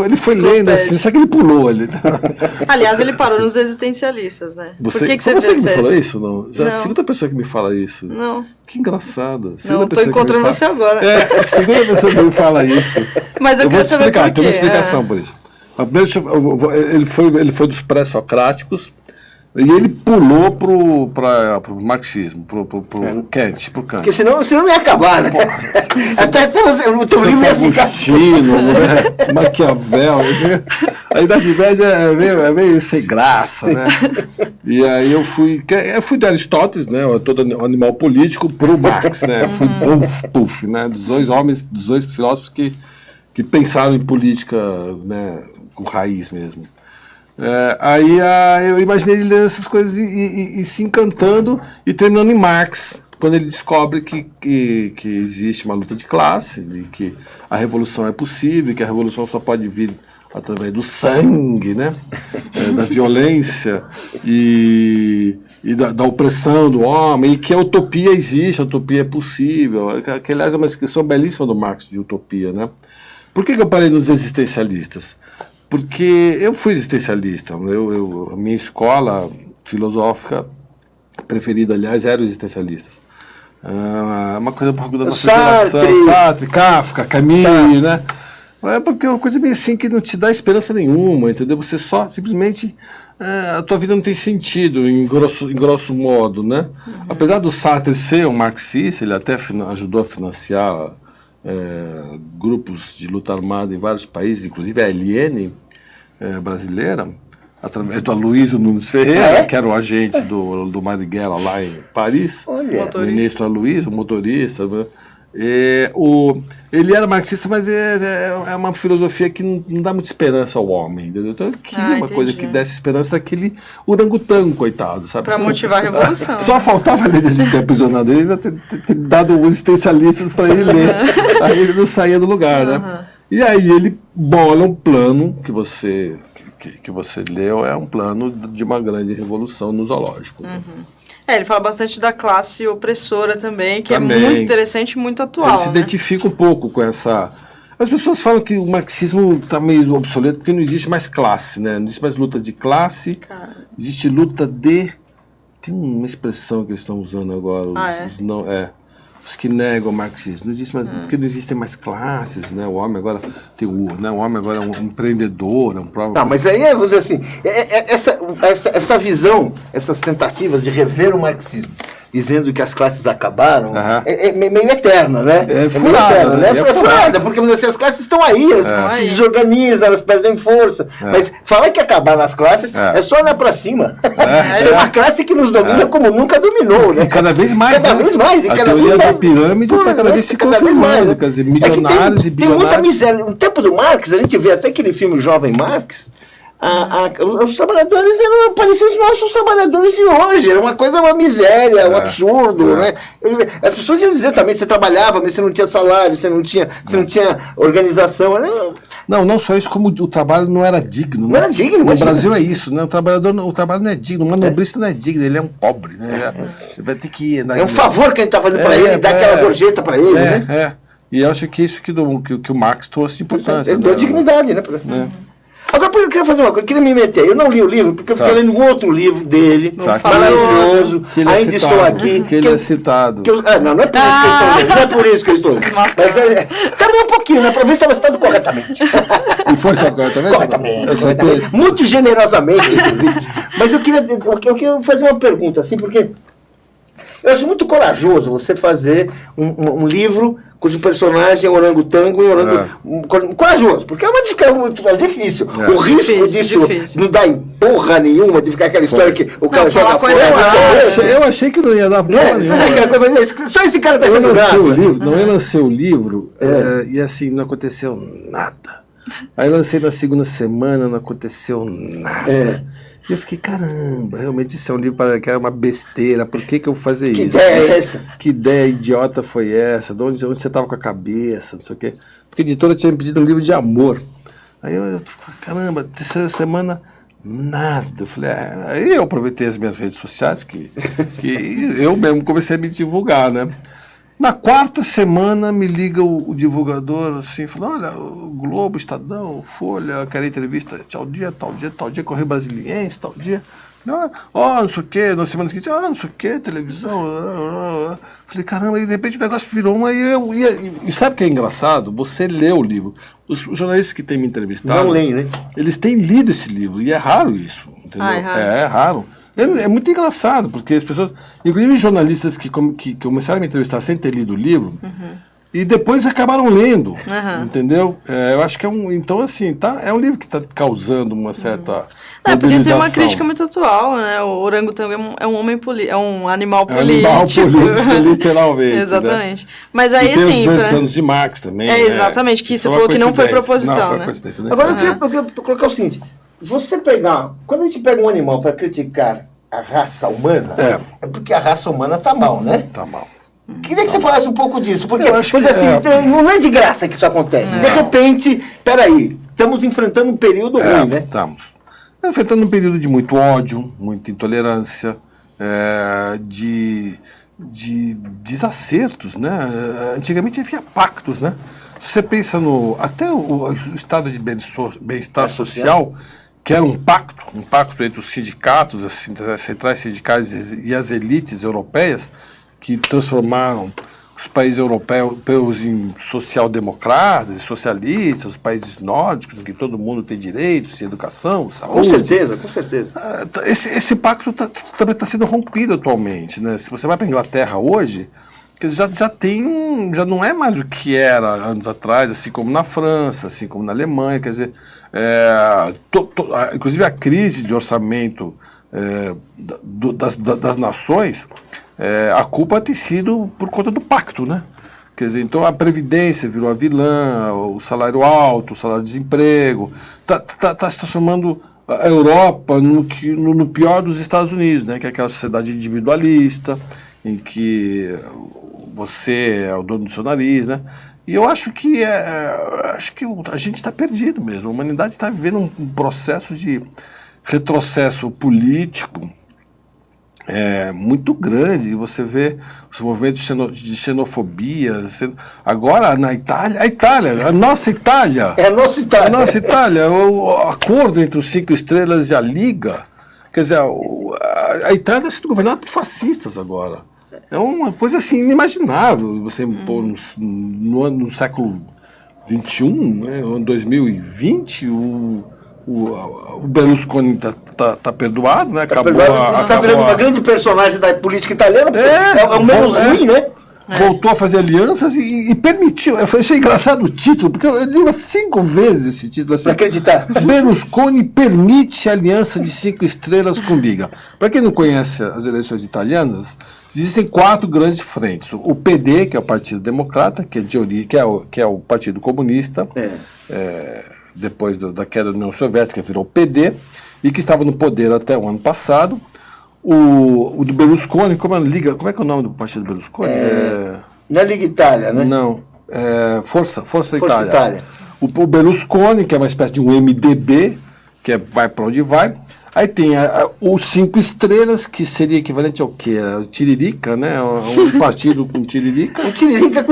ele foi lendo assim, só que ele pulou ali. Aliás, ele parou nos existencialistas, né? Por que você me falou isso? Não? Já é a segunda pessoa que me fala isso. Não. Que engraçado. Não, estou encontrando você agora. A segunda pessoa que me fala isso. Mas eu quero saber por quê. Tem uma explicação por isso. Primeiro, ele foi dos pré-socráticos. E ele pulou pro marxismo, pro Kant. Porque senão não ia acabar, né? até você, o teu livro ia ficar... Agostinho, né? Maquiavel. Né? A Idade Média é meio sem graça, né? E aí eu fui de Aristóteles, né? Todo animal político, pro Marx, né? Fui puff, né? Dos dois filósofos que pensaram em política, né? Com raiz mesmo. Aí eu imaginei ele lendo essas coisas e se encantando e terminando em Marx, quando ele descobre que existe uma luta de classe, e que a revolução é possível, que a revolução só pode vir através do sangue, né? Da violência e da opressão do homem, e que a utopia existe, a utopia é possível, que aliás é uma descrição belíssima do Marx de utopia, né? Por que eu parei nos existencialistas? Porque eu fui existencialista. A minha escola filosófica preferida, aliás, era os existencialistas. Uma coisa um pouco da nossa geração. Sartre, Kafka, Camus, né? Porque é uma coisa meio assim que não te dá esperança nenhuma, entendeu? Você só, simplesmente, a tua vida não tem sentido, em grosso modo, né? Apesar do Sartre ser um marxista, ele até ajudou a financiar grupos de luta armada em vários países, inclusive a LN brasileira, através do Aloysio Nunes Ferreira, que era o agente do Marighella lá em Paris. Olha. O ministro Aloysio, motorista. Né? Ele era marxista, mas é uma filosofia que não dá muita esperança ao homem, entendeu? Então eu queria uma coisa que desse esperança àquele orangotango, coitado, sabe? Para motivar a revolução. Só faltava ler esse aprisionado, ele ainda ter dado os existencialistas para ele ler, aí ele não saía do lugar, né? E aí ele bola um plano que você leu, é um plano de uma grande revolução no zoológico. Ele fala bastante da classe opressora também, que é muito interessante e muito atual. Ele se identifica um pouco com essa... As pessoas falam que o marxismo está meio obsoleto porque não existe mais classe, né? Não existe mais luta de classe, existe luta de... Tem uma expressão que eles estão usando agora, os que negam o marxismo. Não existe mais, porque não existem mais classes, né? O homem agora tem né? O homem agora é um empreendedor, é um próprio... Não, mas aí, vamos dizer assim, essa visão, essas tentativas de rever o marxismo, dizendo que as classes acabaram, é meio eterna, né? É furada, né? É furada, porque vamos dizer assim, as classes estão aí, elas se desorganizam, elas perdem força. Mas falar que acabaram as classes é só olhar para cima. Tem uma classe que nos domina como nunca dominou, né? E cada vez mais. Cada vez mais. E a cada teoria vez mais. da pirâmide está cada vez se conformando, quer dizer, milionários e bilionários. Tem muita miséria. No tempo do Marx, a gente vê até aquele filme Jovem Marx, os trabalhadores pareciam os nossos trabalhadores de hoje. Era uma miséria, um absurdo, né? As pessoas iam dizer também, você trabalhava, mas você não tinha salário, você não tinha organização. Não só isso, como o trabalho não era digno. Não era digno. No Brasil é isso, né? O trabalho não é digno, o manobrista não é digno, ele é um pobre, né? Ele vai ter que ir... É um favor que a gente está fazendo para ele, dar aquela gorjeta para ele, né? E eu acho que é isso que o Marx trouxe de importância. Ele deu dignidade, né? Agora, eu queria fazer uma coisa, eu queria me meter. Eu não li o livro, porque eu fiquei lendo um outro livro dele, maravilhoso. Ainda estou aqui. Que ele é citado. Não é por isso que eu estou lendo. Não é por isso que eu estou lendo. Mas também um pouquinho, né? Para ver se estava citado corretamente. E foi citado corretamente? Corretamente. Muito generosamente, inclusive. Mas eu queria fazer uma pergunta, assim, porque eu acho muito corajoso você fazer um livro cujo personagem é orangotango e corajoso, porque é difícil. O risco disso não dá em porra nenhuma de ficar aquela história que o cara joga fora. Eu achei que não ia dar porra nenhuma. Só esse cara tá achando graça. Eu lancei o livro e assim, não aconteceu nada. Aí lancei na segunda semana, não aconteceu nada. E eu fiquei, caramba, realmente isso é um livro que é uma besteira, por que eu vou fazer isso? Que ideia é essa? Que ideia idiota foi essa? De onde você estava com a cabeça, não sei o quê. Porque a editora tinha me pedido um livro de amor. Aí eu caramba, terceira semana, nada. Eu falei, aí eu aproveitei as minhas redes sociais, que eu mesmo comecei a me divulgar, né? Na quarta semana me liga o divulgador assim, falou, olha, o Globo, Estadão, Folha, quer entrevista, tal dia, Correio Brasiliense, tal dia. Não sei o que, na semana seguinte, não sei o que, televisão. Falei, caramba, e de repente o negócio virou uma. E sabe o que é engraçado? Você lê o livro. Os jornalistas que têm me entrevistado. Não leem, né? Eles têm lido esse livro, e é raro isso, entendeu? É raro. É muito engraçado, porque as pessoas, inclusive jornalistas que começaram a me entrevistar sem ter lido o livro, e depois acabaram lendo, entendeu? Eu acho que então assim, é um livro que está causando uma certa porque tem uma crítica muito atual, né? O orangotango é um homem é um animal político. Animal político, literalmente. Exatamente. Né? Mas aí, e tem assim... os 200 anos de Marx também. Exatamente, que você falou que não foi proposital, né? Agora, eu queria colocar o seguinte, quando a gente pega um animal para criticar a raça humana, é porque a raça humana está mal, né? Está mal. Queria que você falasse um pouco disso, porque assim, não é de graça que isso acontece. De repente, peraí, estamos enfrentando um período ruim, né? Estamos enfrentando um período de muito ódio, muita intolerância, de desacertos, né? Antigamente havia pactos, né? Se você pensa até o estado de bem-estar social, que era um pacto entre os sindicatos, as centrais sindicais e as elites europeias, que transformaram os países europeus em social-democratas, socialistas, os países nórdicos, em que todo mundo tem direitos, educação, saúde. Com certeza. Esse pacto também está sendo rompido atualmente, né? Se você vai para a Inglaterra hoje, já não é mais o que era anos atrás, assim como na França, assim como na Alemanha, quer dizer, inclusive a crise de orçamento das nações, a culpa tem sido por conta do pacto, né? Quer dizer, então a Previdência virou a vilã, o salário alto, o salário de desemprego, está se transformando a Europa no pior dos Estados Unidos, né? Que é aquela sociedade individualista, em que você é o dono do seu nariz, né? E eu acho que a gente está perdido mesmo. A humanidade está vivendo um processo de retrocesso político muito grande. Você vê os movimentos de xenofobia. Agora, na Itália, a nossa Itália. É a nossa Itália. A nossa Itália, o acordo entre os 5 estrelas e a Liga. Quer dizer, a Itália está sendo governada por fascistas agora. É uma coisa assim inimaginável você pôr no século XXI, né, ano 2020, o Berlusconi tá perdoado, né? Acabou virando uma grande personagem da política italiana, é o menos ruim, né? Voltou a fazer alianças e permitiu. Eu achei engraçado o título, porque eu li umas 5 vezes esse título. Assim, acreditar. Berlusconi permite aliança de 5 estrelas com Liga. Para quem não conhece as eleições italianas, existem 4 grandes frentes. O PD, que é o Partido Democrata, que é o Partido Comunista, depois da queda da União Soviética, virou o PD, e que estava no poder até o ano passado. O do Berlusconi, como é que é o nome do partido do Berlusconi? Não é Liga Itália, né? Não, Força Itália. O Berlusconi, que é uma espécie de um MDB, que vai para onde vai. Aí tem os 5 estrelas, que seria equivalente ao quê? Tiririca, né? Um partido com Tiririca. O Tiririca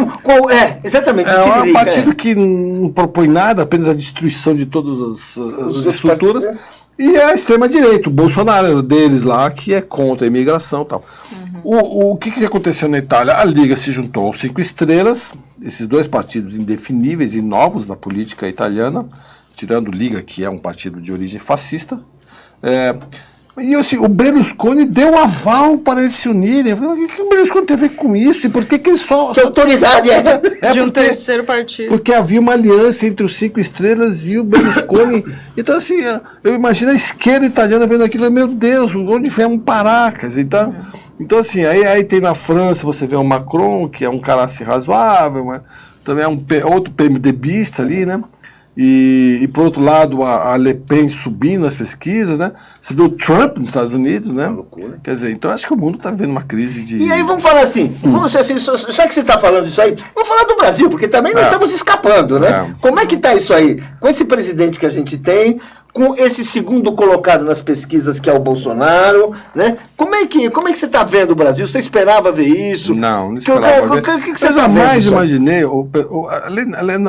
exatamente. É um partido que não propõe nada, apenas a destruição de todas as estruturas. E a extrema-direita, o Bolsonaro deles lá, que é contra a imigração e tal. O que aconteceu na Itália? A Liga se juntou aos 5 estrelas, esses 2 partidos indefiníveis e novos da política italiana, tirando Liga, que é um partido de origem fascista. E assim, o Berlusconi deu aval para eles se unirem. Eu falei, o que o Berlusconi tem a ver com isso? E por que ele só... Que autoridade de um terceiro partido. Porque havia uma aliança entre os 5 estrelas e o Berlusconi. Então, assim, eu imagino a esquerda italiana vendo aquilo, meu Deus, onde viemos parar? Quer dizer, então, assim, aí tem na França, você vê o Macron, que é um cara assim razoável, mas também é outro PMDBista ali, né? E por outro lado, a Le Pen subindo nas pesquisas, né? Você vê o Trump nos Estados Unidos, né? Loucura. Quer dizer, então acho que o mundo está vivendo uma crise de... E aí vamos falar assim, já que você está falando disso aí, vamos falar do Brasil, porque também não estamos escapando, né? Como é que está isso aí? Com esse presidente que a gente tem, com esse segundo colocado nas pesquisas, que é o Bolsonaro, né? Como é que você está vendo o Brasil? Você esperava ver isso? Não esperava ver. O que você jamais imaginei,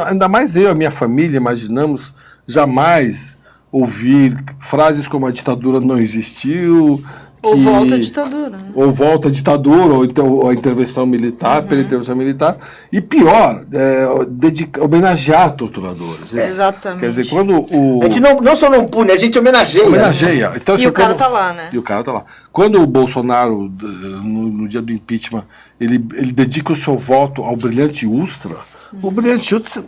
ainda mais eu e a minha família imaginamos jamais ouvir frases como a ditadura não existiu, Ou volta à ditadura. Né? Ou volta à ditadura, ou então a intervenção militar, pela intervenção militar. E pior, homenagear torturadores. Exatamente. Quer dizer, quando o... A gente não só não pune, a gente homenageia. Homenageia. Então, E o cara tá lá, né? E o cara tá lá. Quando o Bolsonaro, no dia do impeachment, ele dedica o seu voto ao brilhante Ustra, o brilhante Ustra...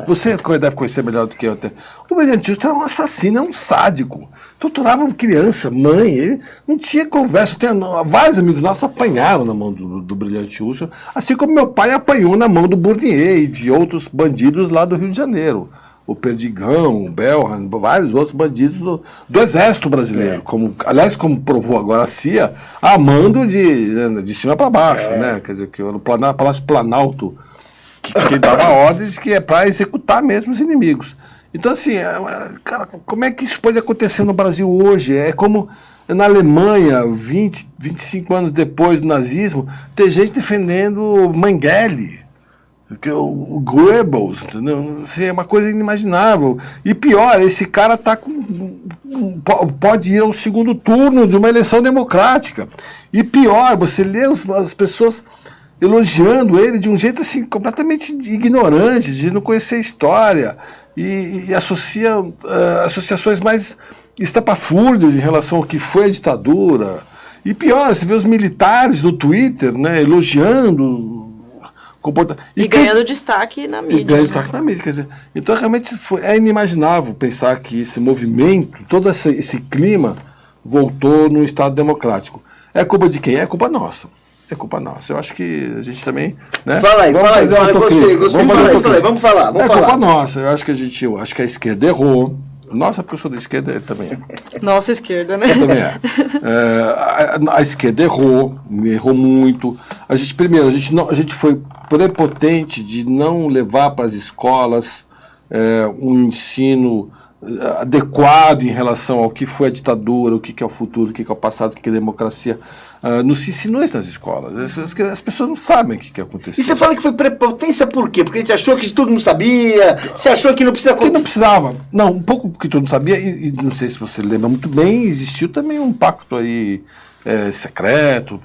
Você deve conhecer melhor do que eu até. O Brilhante Ustra era um assassino, é um sádico. Torturava uma criança, mãe. Ele não tinha conversa. Vários amigos nossos apanharam na mão do Brilhante Ustra, assim como meu pai apanhou na mão do Bourdieu e de outros bandidos lá do Rio de Janeiro. O Perdigão, o Belhan, vários outros bandidos do Exército Brasileiro. Aliás, como provou agora a CIA, amando de cima para baixo. Né? Quer dizer, que no Palácio Planalto, que dava ordens que é para executar mesmo os inimigos. Então, assim, cara, como é que isso pode acontecer no Brasil hoje? É como na Alemanha, 20, 25 anos depois do nazismo, ter gente defendendo Mengele, o Goebbels, entendeu? Assim, é uma coisa inimaginável. E pior, esse cara pode ir ao segundo turno de uma eleição democrática. E pior, você lê as pessoas elogiando ele de um jeito assim completamente ignorante, de não conhecer a história, e associa associações mais estapafúrdias em relação ao que foi a ditadura. E pior, você vê os militares no Twitter, né, elogiando comportamento. E ganhando destaque na mídia. E ganhando destaque na mídia, quer dizer, então realmente é inimaginável pensar que esse movimento, todo esse clima voltou num Estado democrático. É culpa de quem? É culpa nossa. É culpa nossa. Eu acho que a gente também... Né? Fala aí, gostei. Vamos falar. É culpa nossa. Eu acho que a esquerda errou. Nossa, porque eu sou da esquerda, ele também é. Nossa esquerda, né? Eu também é. A esquerda errou muito. A gente foi prepotente de não levar para as escolas um ensino adequado em relação ao que foi a ditadura, o que é o futuro, o que é o passado, o que é a democracia. Não se ensinou isso nas escolas. As pessoas não sabem o que aconteceu. E você fala que foi prepotência por quê? Porque a gente achou que todo mundo sabia, você achou que não precisa... Que não precisava. Não, um pouco porque todo mundo sabia, e não sei se você lembra muito bem, existiu também um pacto aí secreto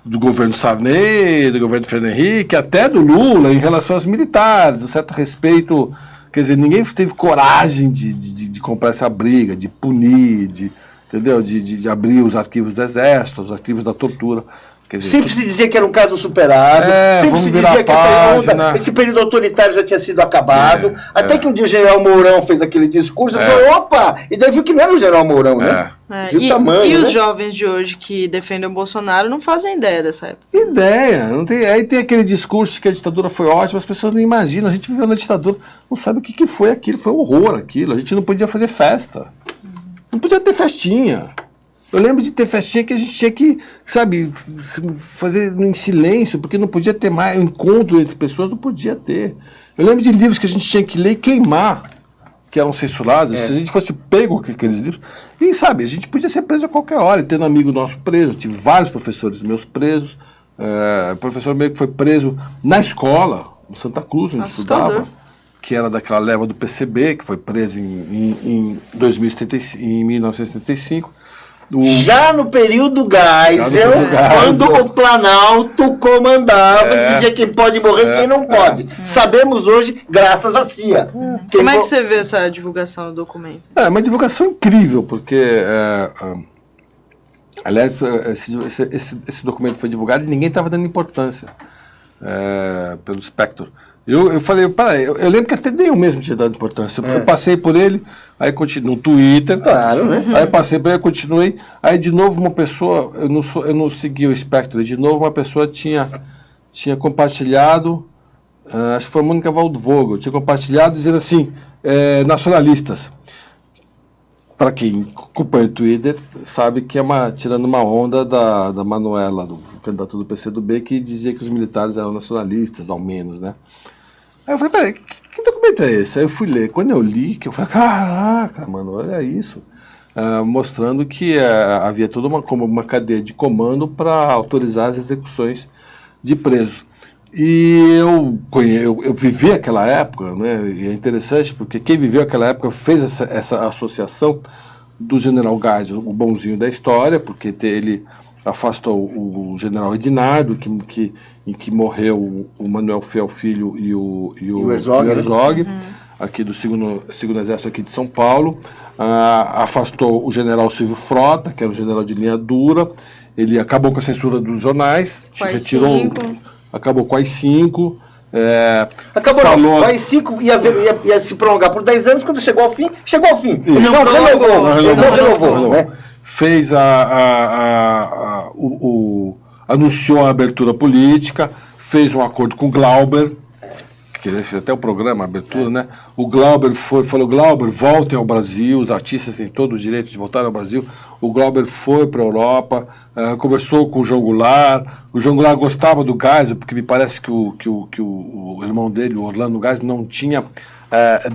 do governo Sarney, do governo Fernando Henrique, até do Lula, em relação aos militares, um certo respeito. Quer dizer, ninguém teve coragem de comprar essa briga, de punir, entendeu? De abrir os arquivos do Exército, os arquivos da tortura. Quer dizer, sempre se dizia que era um caso superado, sempre se dizia que esse período autoritário já tinha sido acabado, até que um dia o general Mourão fez aquele discurso e falou, opa! E daí viu que não era o general Mourão, né? Viu o tamanho, e né? os jovens de hoje que defendem o Bolsonaro não fazem ideia dessa época. Não tem, aí tem aquele discurso de que a ditadura foi ótima, as pessoas não imaginam, a gente viveu na ditadura, não sabe o que foi aquilo, foi um horror aquilo, a gente não podia fazer festa, não podia ter festinha. Eu lembro de ter festinha que a gente tinha que, sabe, fazer em silêncio, porque não podia ter mais encontro entre pessoas, não podia ter. Eu lembro de livros que a gente tinha que ler e queimar, que eram censurados. Se a gente fosse pego com aqueles livros, e sabe, a gente podia ser preso a qualquer hora, tendo um amigo nosso preso. Eu tive vários professores meus presos, professor meu que foi preso na escola, no Santa Cruz, onde estudava, que era daquela leva do PCB, que foi preso em 1975. Já no período Geisel, quando o Planalto comandava, dizia quem pode morrer e quem não pode. Sabemos hoje, graças à CIA. Como é que você vê essa divulgação do documento? É uma divulgação incrível, porque, aliás, esse documento foi divulgado e ninguém estava dando importância pelo Spectre. Eu falei, peraí, eu lembro que até nem eu mesmo tinha dado importância. Eu passei por ele, aí continuei no Twitter, claro, né? Aí passei por ele, continuei. Aí de novo uma pessoa, eu não segui o Spectre, de novo uma pessoa tinha compartilhado, acho que foi a Mônica Waldvogel, tinha compartilhado dizendo assim, nacionalistas. Para quem acompanha o Twitter, sabe que tirando uma onda da Manuela, do candidato do PCdoB, que dizia que os militares eram nacionalistas, ao menos, né? Aí eu falei, peraí, que documento é esse? Aí eu fui ler. Quando eu li, que eu falei, caraca, mano, olha isso. Mostrando que havia toda uma cadeia de comando para autorizar as execuções de presos. E eu vivi aquela época, né? E é interessante porque quem viveu aquela época fez essa associação do general Geisel, o bonzinho da história, porque ele afastou o general Edinardo, em que morreu o Manuel Fiel Filho e o Herzog, aqui do segundo Exército aqui de São Paulo. Afastou o general Silvio Frota, que era um general de linha dura. Ele acabou com a censura dos jornais, acabou com as 5. Acabou com as 5 ia se prolongar por 10 anos, quando chegou ao fim. Ele não renovou. Né? Fez anunciou a abertura política, fez um acordo com o Glauber, que ele fez até o programa, a abertura, né? O Glauber falou, Glauber, voltem ao Brasil, os artistas têm todo o direito de voltar ao Brasil. O Glauber foi para a Europa, conversou com o João Goulart. O João Goulart gostava do Geisel, porque me parece que o irmão dele, o Orlando Geisel, não tinha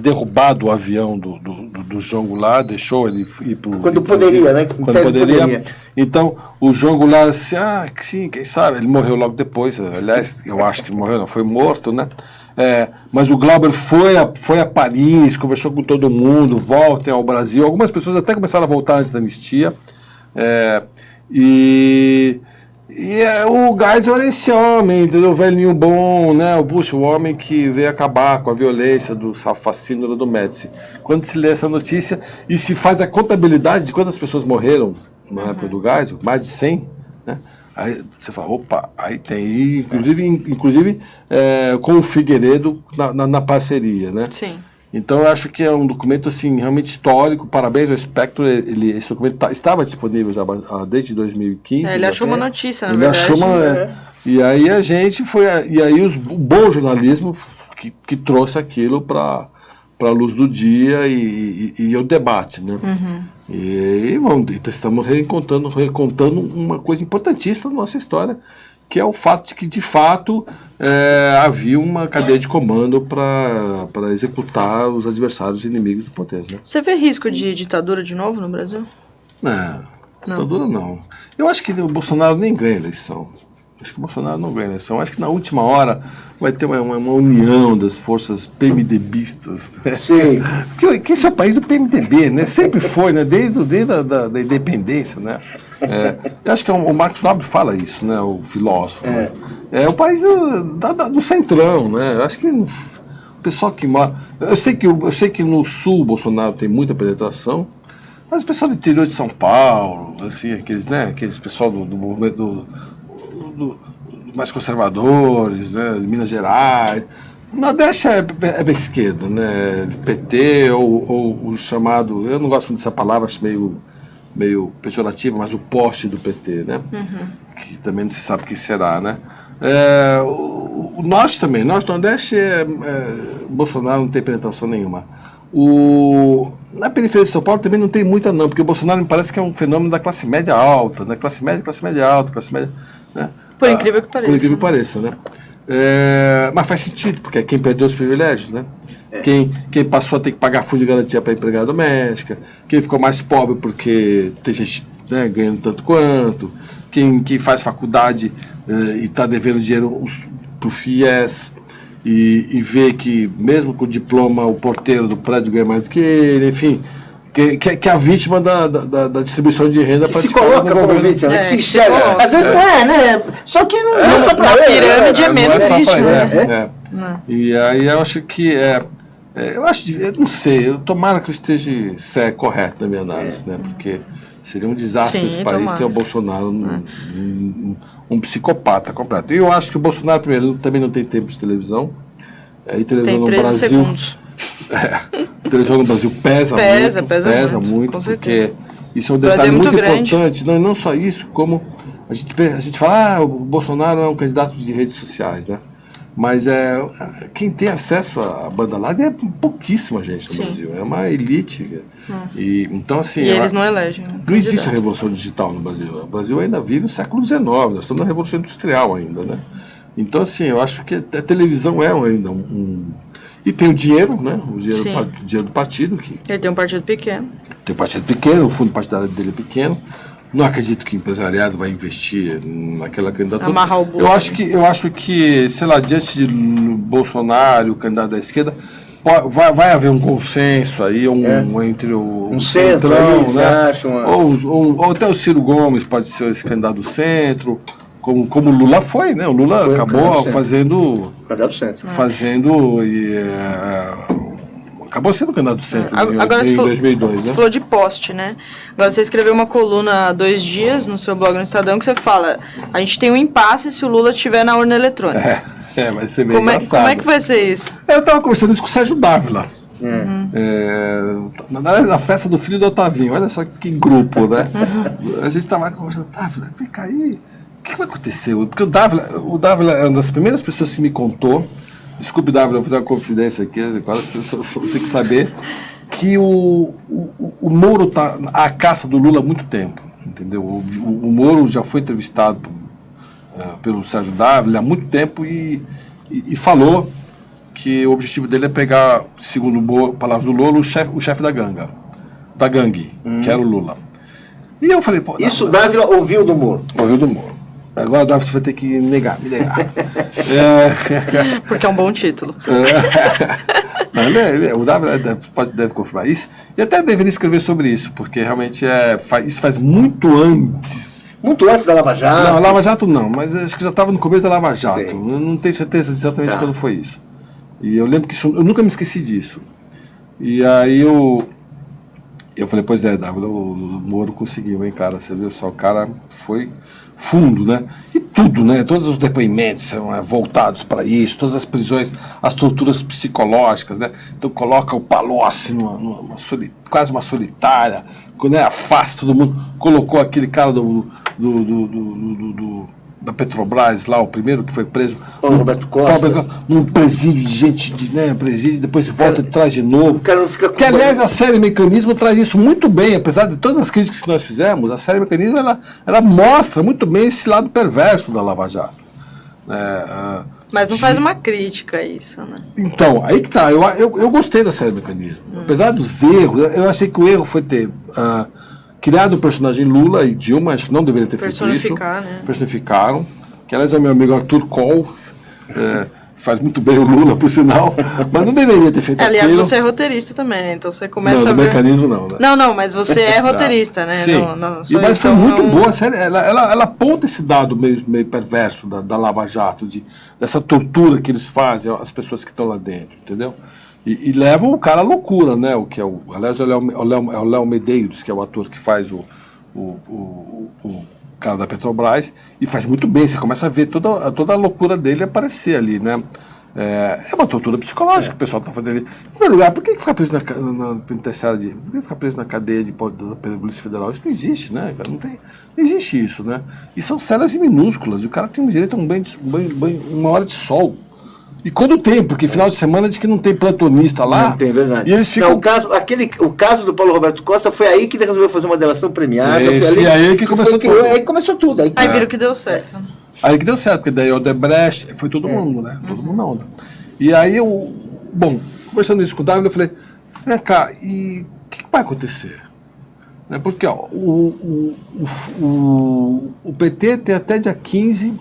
derrubado o avião do João Goulart, deixou ele ir para o... Quando poderia, né? Quando poderia. Então, o João Goulart disse, sim, quem sabe? Ele morreu logo depois, aliás, eu acho que morreu, não, foi morto, né? Mas o Glauber foi a Paris, conversou com todo mundo, voltem ao Brasil. Algumas pessoas até começaram a voltar antes da anistia. O Geisel era esse homem, entendeu? O velhinho bom, né? O homem que veio acabar com a violência do fascínio do Médici. Quando se lê essa notícia e se faz a contabilidade de quantas pessoas morreram na época do Geisel, mais de 100, né? Aí você fala, opa, aí tem, inclusive com o Figueiredo na parceria, né? Sim. Então eu acho que é um documento assim, realmente histórico, parabéns ao Espectro, esse documento estava disponível já desde 2015. Ele achou uma notícia, na ele verdade. Achou e aí a gente foi, o bom jornalismo que trouxe aquilo para a luz do dia e o debate, né? E estamos recontando uma coisa importantíssima da nossa história, que é o fato de que, de fato, havia uma cadeia de comando para executar os adversários inimigos do poder. Né? Você vê risco de ditadura de novo no Brasil? Não, ditadura não. Eu acho que o Bolsonaro nem ganha a eleição. Acho que o Bolsonaro não ganha a eleição. Acho que na última hora vai ter uma união das forças PMDBistas. Né? Sim. Porque esse é o país do PMDB, né? Sempre foi, né? Desde da independência, né? Eu acho que o Marcos Nobre fala isso, né? O filósofo. Né? É o país do centrão, né? Eu acho que o pessoal que mora... Eu sei que no sul o Bolsonaro tem muita penetração, mas o pessoal do interior de São Paulo, assim, aqueles pessoal do movimento mais conservadores, né, de Minas Gerais. O Nordeste é bem esquerda, né, PT ou o chamado, eu não gosto muito dessa palavra, acho meio pejorativo, mas o poste do PT, né, que também não se sabe o que será, né. O Norte também, Nordeste, Bolsonaro não tem penetração nenhuma. Na periferia de São Paulo também não tem muita não, porque o Bolsonaro me parece que é um fenômeno da classe média alta, né, classe média alta, né. Por incrível que pareça. Por incrível que pareça, né? Mas faz sentido, porque é quem perdeu os privilégios, né? Quem passou a ter que pagar fundo de garantia para empregada doméstica, quem ficou mais pobre porque tem gente, né, ganhando tanto quanto, quem faz faculdade e está devendo dinheiro para o FIES e vê que mesmo com o diploma o porteiro do prédio ganha mais do que ele, enfim... Que é a vítima da distribuição de renda para se coloca como vítima, né? Se enxerga. Às vezes não é, né? Só que não é só para ele. A pirâmide é menos vítima, né? E aí eu acho que eu não sei, tomara que eu esteja correto na minha análise, né? Porque seria um desastre nesse país ter o Bolsonaro um psicopata completo. E eu acho que o Bolsonaro, primeiro, também não tem tempo de televisão. E televisão tem 13 no Brasil, segundos. A televisão no Brasil pesa muito, porque isso é um detalhe muito importante. Não só isso, como a gente fala, o Bolsonaro é um candidato de redes sociais, né? Mas quem tem acesso à banda larga é pouquíssima gente no Brasil, é uma elite. Então, assim, eles não elegem. Não existe a revolução digital no Brasil. O Brasil ainda vive o século XIX, nós estamos na revolução industrial ainda, né? Então, assim, eu acho que a televisão é ainda e tem o dinheiro, né? O dinheiro do partido. Ele tem um partido pequeno. Tem um partido pequeno, o fundo partidário dele é pequeno. Não acredito que o empresariado vai investir naquela candidatura. Amarrar o burro. Eu acho que, sei lá, diante de Bolsonaro, o candidato da esquerda, vai haver um consenso aí, entre o centro, centrão, aí, né? acham, Ou até o Ciro Gomes pode ser esse candidato do centro, como o Lula foi, né? O Lula acabou fazendo... Candidato do centro. Acabou sendo candidato do centro Agora, em 2002, você né? falou de poste, né? Agora você escreveu uma coluna há 2 dias no seu blog no Estadão que você fala: a gente tem um impasse se o Lula estiver na urna eletrônica. Vai ser bem Como engraçado. é que vai ser isso? Eu estava conversando isso com o Sérgio Dávila. Na festa do filho do Otavinho, olha só que grupo, né? A gente estava conversando, Dávila, vem cá aí, o que vai acontecer? Porque o Dávila é uma das primeiras pessoas que me contou, desculpe, Dávila, eu vou fazer uma confidência aqui, agora as pessoas vão ter que saber, que o Moro está à caça do Lula há muito tempo, entendeu? O Moro já foi entrevistado pelo Sérgio Dávila há muito tempo e falou que o objetivo dele é pegar, segundo palavras do Lula, o chefe da gangue, que era o Lula. E eu falei, pô... Isso o Dávila ouviu do Moro. Ouviu do Moro. Agora o Dávila vai ter que me negar. Porque é um bom título. O Dávila deve confirmar isso. E até deveria escrever sobre isso, porque realmente isso faz muito antes. Muito antes da Lava Jato. Não, Lava Jato não, mas acho que já estava no começo da Lava Jato. Sim. Eu não tenho certeza exatamente quando foi isso. E eu lembro que eu nunca me esqueci disso. E aí eu falei, pois é, Dávila, o Moro conseguiu, hein, cara? Você viu só, o cara foi fundo, né? E tudo, né? Todos os depoimentos são voltados para isso, todas as prisões, as torturas psicológicas, né? Então coloca o Palocci quase uma solitária, quando afasta todo mundo, colocou aquele cara da Petrobras lá, o primeiro que foi preso, Paulo Roberto Costa, num presídio de gente, presídio, depois volta e traz de novo. Que aliás a série Mecanismo traz isso muito bem, apesar de todas as críticas que nós fizemos, a série Mecanismo ela mostra muito bem esse lado perverso da Lava Jato. Mas não faz uma crítica a isso, né? Então, aí que tá, eu gostei da série Mecanismo. Apesar dos erros, eu achei que o erro foi ter criado o personagem Lula e Dilma, acho que não deveria ter feito isso. Né? Personificaram. Que aliás é o meu amigo Arthur Kohl, faz muito bem o Lula, por sinal, mas não deveria ter feito aliás, aquilo. você é roteirista também, né? Então você começa não, a ver... Mecanismo não, né? Não, mas você é roteirista, né? Sim, mas foi muito boa a série. Ela aponta esse dado meio perverso da Lava Jato, dessa tortura que eles fazem às pessoas que estão lá dentro, entendeu? E levam o cara à loucura, né? O que é aliás, é o Léo Medeiros, que é o ator que faz o cara da Petrobras, e faz muito bem. Você começa a ver toda a loucura dele aparecer ali, né? É uma tortura psicológica que o pessoal está fazendo ali. Em primeiro lugar, por que ficar preso na penitenciária por que ficar preso na cadeia da Polícia Federal? Isso não existe, né? Não existe isso, né? E são celas minúsculas, e o cara tem direito a uma hora de sol. E quando tem, porque final de semana diz que não tem plantonista lá. Não tem, verdade. E eles ficam... Não, o caso do Paulo Roberto Costa foi aí que ele resolveu fazer uma delação premiada. E aí que começou tudo. Aí começou tudo. Aí viram que deu certo. Aí que deu certo, porque daí o Odebrecht, foi todo mundo, né? Todo mundo na onda. E aí conversando isso com o David, eu falei, vem cá, e o que vai acontecer? Né? Porque o PT tem até dia 15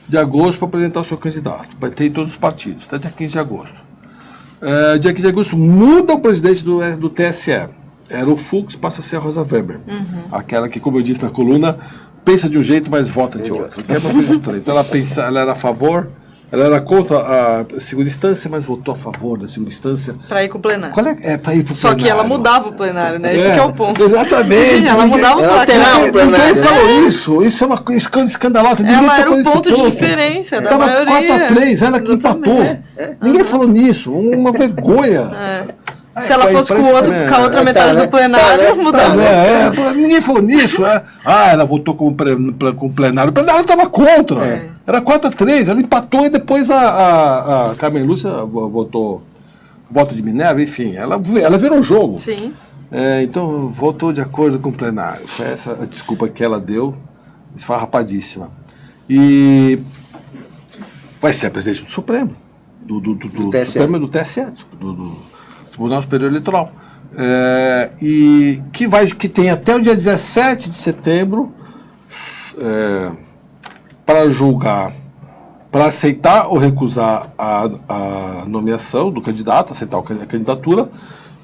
de agosto para apresentar o seu candidato. Vai ter em todos os partidos, até dia 15 de agosto. Dia 15 de agosto muda o presidente do TSE. Era o Fux, passa a ser a Rosa Weber. Aquela que, como eu disse na coluna, pensa de um jeito, mas vota de outro. Que é uma coisa estranha. Então ela era a favor, ela era contra a segunda instância, mas votou a favor da segunda instância. Para ir com o plenário. Para ir para o plenário. Só que ela mudava o plenário, né? Esse que é o ponto. Exatamente. Ela mudava o plenário. Ninguém falou isso. Isso é uma coisa escandalosa. Ninguém ela era o ponto de diferença da Tava maioria. 4-3, ela que empatou. Ninguém falou nisso. Uma vergonha. Se ela fosse com a outra metade do plenário, mudava. Ninguém falou nisso. Ela votou com o plenário. O plenário estava contra. Era 4-3. Ela empatou e depois a Carmen Lúcia votou voto de Minerva, enfim. Ela virou o jogo. Sim. Então, votou de acordo com o plenário. Foi essa a desculpa que ela deu, esfarrapadíssima. E vai ser a presidente do Supremo. Do Supremo do TSE. Do Tribunal Superior Eleitoral, e que tem até o dia 17 de setembro para julgar para aceitar ou recusar a nomeação do candidato, aceitar a candidatura,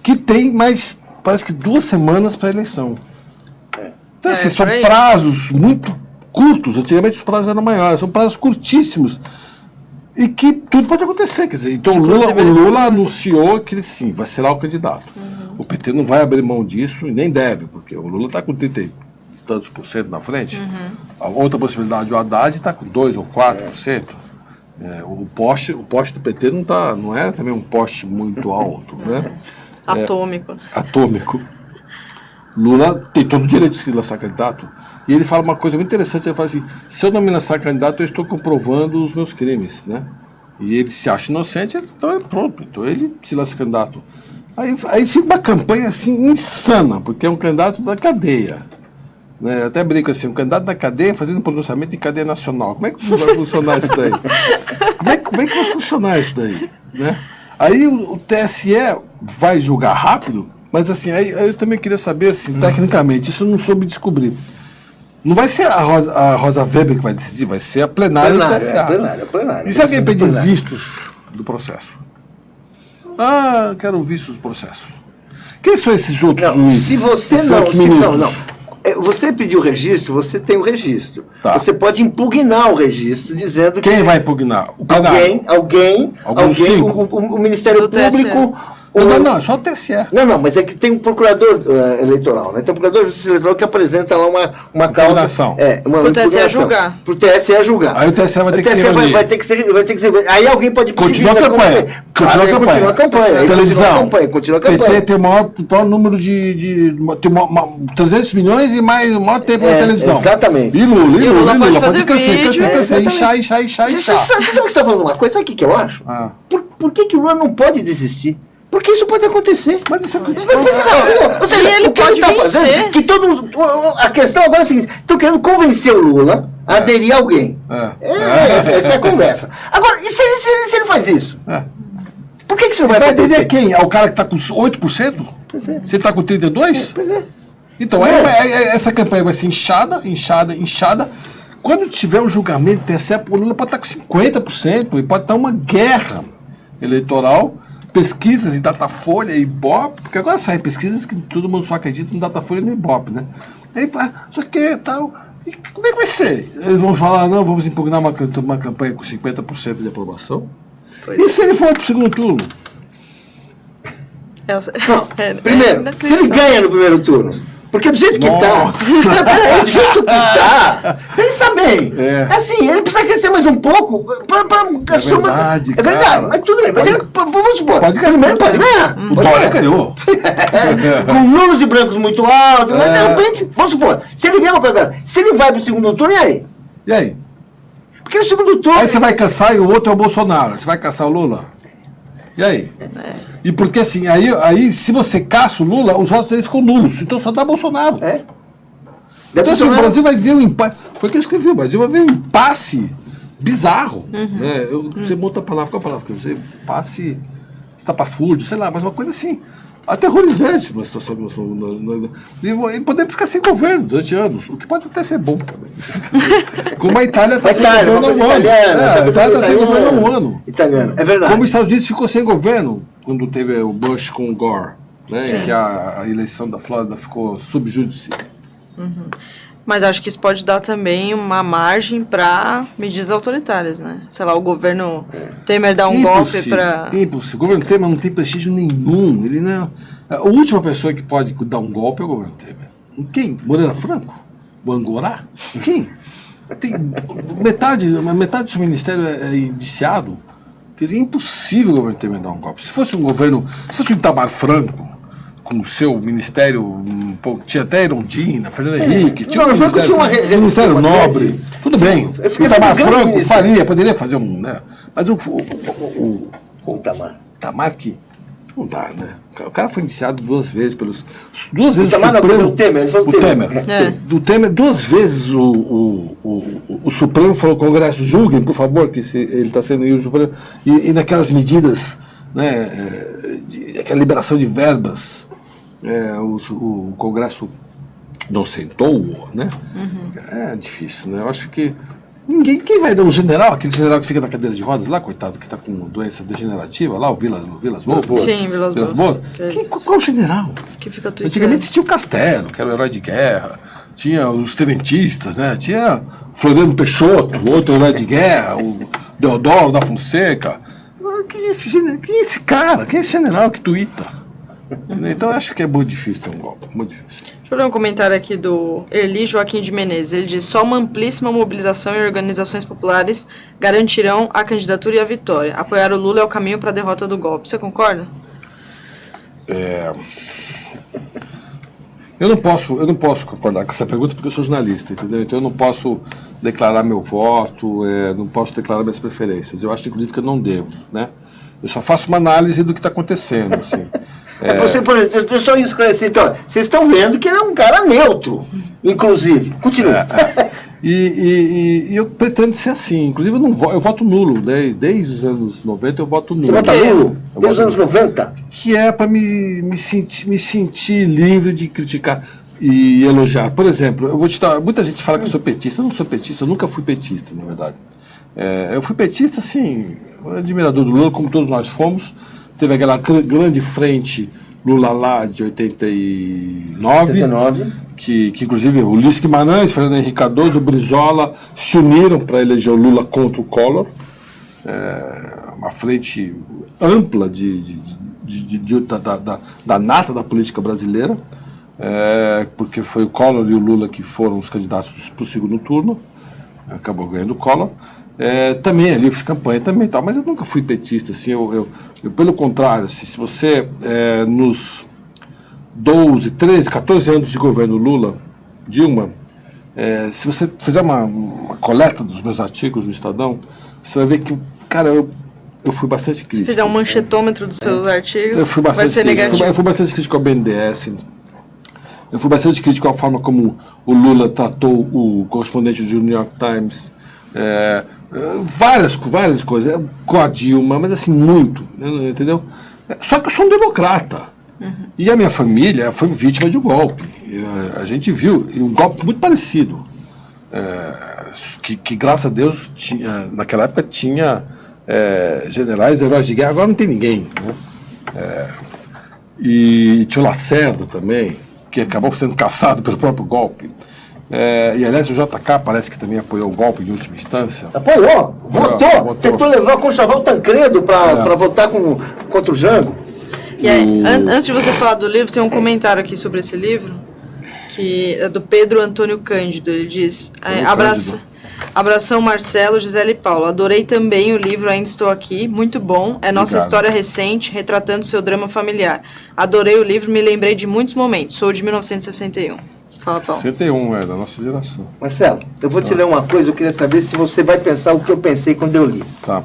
que tem mais, parece que 2 semanas para a eleição. Então, assim, são prazos muito curtos. Antigamente os prazos eram maiores, são prazos curtíssimos. E que tudo pode acontecer. Quer dizer, então o Lula anunciou que ele sim, vai ser lá o candidato. O PT não vai abrir mão disso e nem deve, porque o Lula está com 30 e tantos por cento na frente. A outra possibilidade, o Haddad está com 2 ou 4%. O poste do PT não é também um poste muito alto, né? Atômico. Atômico. Lula tem todo o direito de se lançar candidato. E ele fala uma coisa muito interessante, ele fala assim, se eu não me lançar candidato, eu estou comprovando os meus crimes, né? E ele se acha inocente, então é pronto, então ele se lança candidato. Aí fica uma campanha assim insana, porque é um candidato da cadeia. Né? Eu até brinco assim, um candidato da cadeia fazendo pronunciamento em cadeia nacional. Como é que vai funcionar isso daí? Como é que vai funcionar isso daí? Né? Aí o TSE vai julgar rápido, mas assim, aí eu também queria saber, assim, tecnicamente, isso eu não soube descobrir. Não vai ser a Rosa Weber que vai decidir, vai ser a plenária do TSE. Plenária. E se alguém pedir vistos do processo? Ah, quero vistos do processo. Quem são esses outros juízes? Se você você pediu o registro, você tem o registro. Tá. Você pode impugnar o registro dizendo que... Quem vai impugnar? O Alguém, o Ministério Público... Não, é só o TSE. Não, mas é que tem um procurador eleitoral, né? Tem um procurador de justiça eleitoral que apresenta lá uma causa... Pro TSE julgar. Pro TSE julgar. Aí o TSE vai ter que se reunir. Vai ter que ser... Aí alguém pode pedir... Continua a campanha. Televisão. Continua a campanha. PT tem o maior número tem 300 milhões e mais o maior tempo na televisão. Exatamente. E Lula pode fazer crescer, inchar. Você sabe que você está falando uma coisa? Sabe o que eu acho? Por que o Lula não pode desistir? Porque isso pode acontecer. Mas isso acontece. Ou seja, ele o que pode ele está fazendo, que a questão agora é a seguinte, estão querendo convencer o Lula a aderir a alguém. Essa é a conversa. Agora, e se ele faz isso? Por que isso não vai acontecer? Vai aderir a quem? Ao cara que está com 8%? Pois é. Você está com 32%? Pois é. Então, essa campanha vai ser inchada. Quando tiver o julgamento do TSE, o Lula pode estar com 50%, e pode estar uma guerra eleitoral. Pesquisas em Datafolha e Ibope, porque agora saem pesquisas que todo mundo só acredita no Datafolha e no Ibope, né? Aí, só que tal. E como é que vai ser? Eles vão falar, não, vamos impugnar uma campanha com 50% de aprovação? E se ele for para o segundo turno? Primeiro, se ele ganha no primeiro turno, porque do jeito que do jeito que tá, pensa bem. Assim, ele precisa crescer mais um pouco para verdade, é verdade, mas tudo bem. Mas ele, vamos supor, pode ganhar. Pode ganhar. O Dória ganhou. Com números de brancos muito altos, mas de repente, vamos supor, se ele ganha uma coisa agora, se ele vai para o segundo turno, e aí? Porque no segundo turno... Aí você vai caçar e o outro é o Bolsonaro. Você vai caçar o Lula? E aí? E porque assim, aí se você caça o Lula, os votos dele ficam nulos. Então só dá Bolsonaro. Então assim, o Brasil vai ver um impasse. Foi o que eu escrevi, o Brasil vai ver um impasse bizarro. Né? Você monta a palavra, qual a palavra que eu usei? Impasse estapafúrdio, sei lá, mas uma coisa assim. Aterrorizante uma situação que nós somos. E podemos ficar sem governo durante anos, o que pode até ser bom também. Como a Itália está sem governo há um ano. A Itália está sem governo há um ano. Italiano, é verdade. Como os Estados Unidos ficou sem governo quando teve o Bush com o Gore, né? Que a eleição da Flórida ficou sub judice. Mas acho que isso pode dar também uma margem para medidas autoritárias, né? Sei lá, o governo Temer dá um golpe para... Impossível. O governo Temer não tem prestígio nenhum. Ele não é... A última pessoa que pode dar um golpe é o governo Temer. Quem? Moreira Franco? O Angorá? Quem? Tem metade do seu ministério é indiciado. Quer dizer, é impossível o governo Temer dar um golpe. Se fosse um governo... Se fosse um Itamar Franco, com o seu ministério, tinha até Erundina, Fernando Henrique, tinha um ministério nobre, tudo bem. O Itamar Franco faria, poderia fazer um, né? Mas o Itamar que não dá, né? O cara foi indiciado 2 vezes pelos... 2 vezes o Supremo... O Temer. Do Temer, 2 vezes o Supremo falou, Congresso, julguem, por favor, que ele está sendo injusto. E naquelas medidas, né, aquela liberação de verbas, o Congresso não sentou, né? É difícil, né? Eu acho que Quem vai dar um general, aquele general que fica na cadeira de rodas lá, coitado, que está com doença degenerativa lá, o Vilas Boas? Sim, Vilas Boas. Qual general? Que fica tweetando. Antigamente tinha o Castelo, que era o herói de guerra, tinha os tenentistas, né? Tinha Floriano Peixoto, outro herói de guerra, o Deodoro da Fonseca. Quem é esse cara? Quem é esse general que tuita? Então eu acho que é muito difícil ter um golpe, muito difícil. Deixa eu ler um comentário aqui do Erli Joaquim de Menezes. Ele diz: só uma amplíssima mobilização e organizações populares garantirão a candidatura e a vitória. Apoiar o Lula é o caminho para a derrota do golpe. Você concorda? Eu não posso concordar com essa pergunta porque eu sou jornalista, entendeu? Então eu não posso declarar meu voto, não posso declarar minhas preferências. Eu acho, inclusive, que eu não devo, né? Eu só faço uma análise do que está acontecendo, assim. Você, por exemplo, eu só esclarecer, então, vocês estão vendo que ele é um cara neutro, inclusive. Continua. E eu pretendo ser assim. Inclusive, eu voto nulo. Desde os anos 90 eu voto nulo. Você vota nulo? Desde os anos 90? Que é para me sentir livre de criticar e elogiar. Por exemplo, eu vou te dar. Muita gente fala que eu sou petista. Eu não sou petista, eu nunca fui petista, na verdade. Eu fui petista, assim, admirador do Lula, como todos nós fomos. Teve aquela grande frente Lula lá de 89. Que inclusive o Ulisses Guimarães, Fernando Henrique Cardoso, o Brizola se uniram para eleger o Lula contra o Collor. Uma frente ampla da nata da política brasileira, porque foi o Collor e o Lula que foram os candidatos para o segundo turno. Acabou ganhando o Collor. Também ali eu fiz campanha também, tal, mas eu nunca fui petista, assim, eu pelo contrário, assim, se você nos 12, 13, 14 anos de governo Lula, Dilma, se você fizer uma coleta dos meus artigos no Estadão, você vai ver que, cara, eu fui bastante crítico. Se fizer um manchetômetro dos seus artigos, vai ser negativo. Eu fui bastante crítico ao BNDES, eu fui bastante crítico à forma como o Lula tratou o correspondente do New York Times, várias coisas, com a Dilma, mas assim, muito, entendeu? Só que eu sou um democrata. E a minha família foi vítima de um golpe. A gente viu um golpe muito parecido. Que graças a Deus, naquela época tinha generais, heróis de guerra, agora não tem ninguém. Né? E tinha o Lacerda também, que acabou sendo caçado pelo próprio golpe. E aliás, o JK parece que também apoiou o golpe em última instância. Apoiou, votou. Tentou levar com o Chaval Tancredo para votar contra o Jango. E aí, antes de você falar do livro, tem um comentário aqui sobre esse livro, que é do Pedro Antônio Cândido. Ele diz: abração Marcelo, Gisele e Paulo. Adorei também o livro Ainda Estou Aqui, muito bom. É nossa história recente, retratando seu drama familiar. Adorei o livro, me lembrei de muitos momentos. Sou de 1961. Fala, Paulo. 61, da nossa geração. Marcelo, eu vou te ler uma coisa, eu queria saber se você vai pensar o que eu pensei quando eu li. Tá.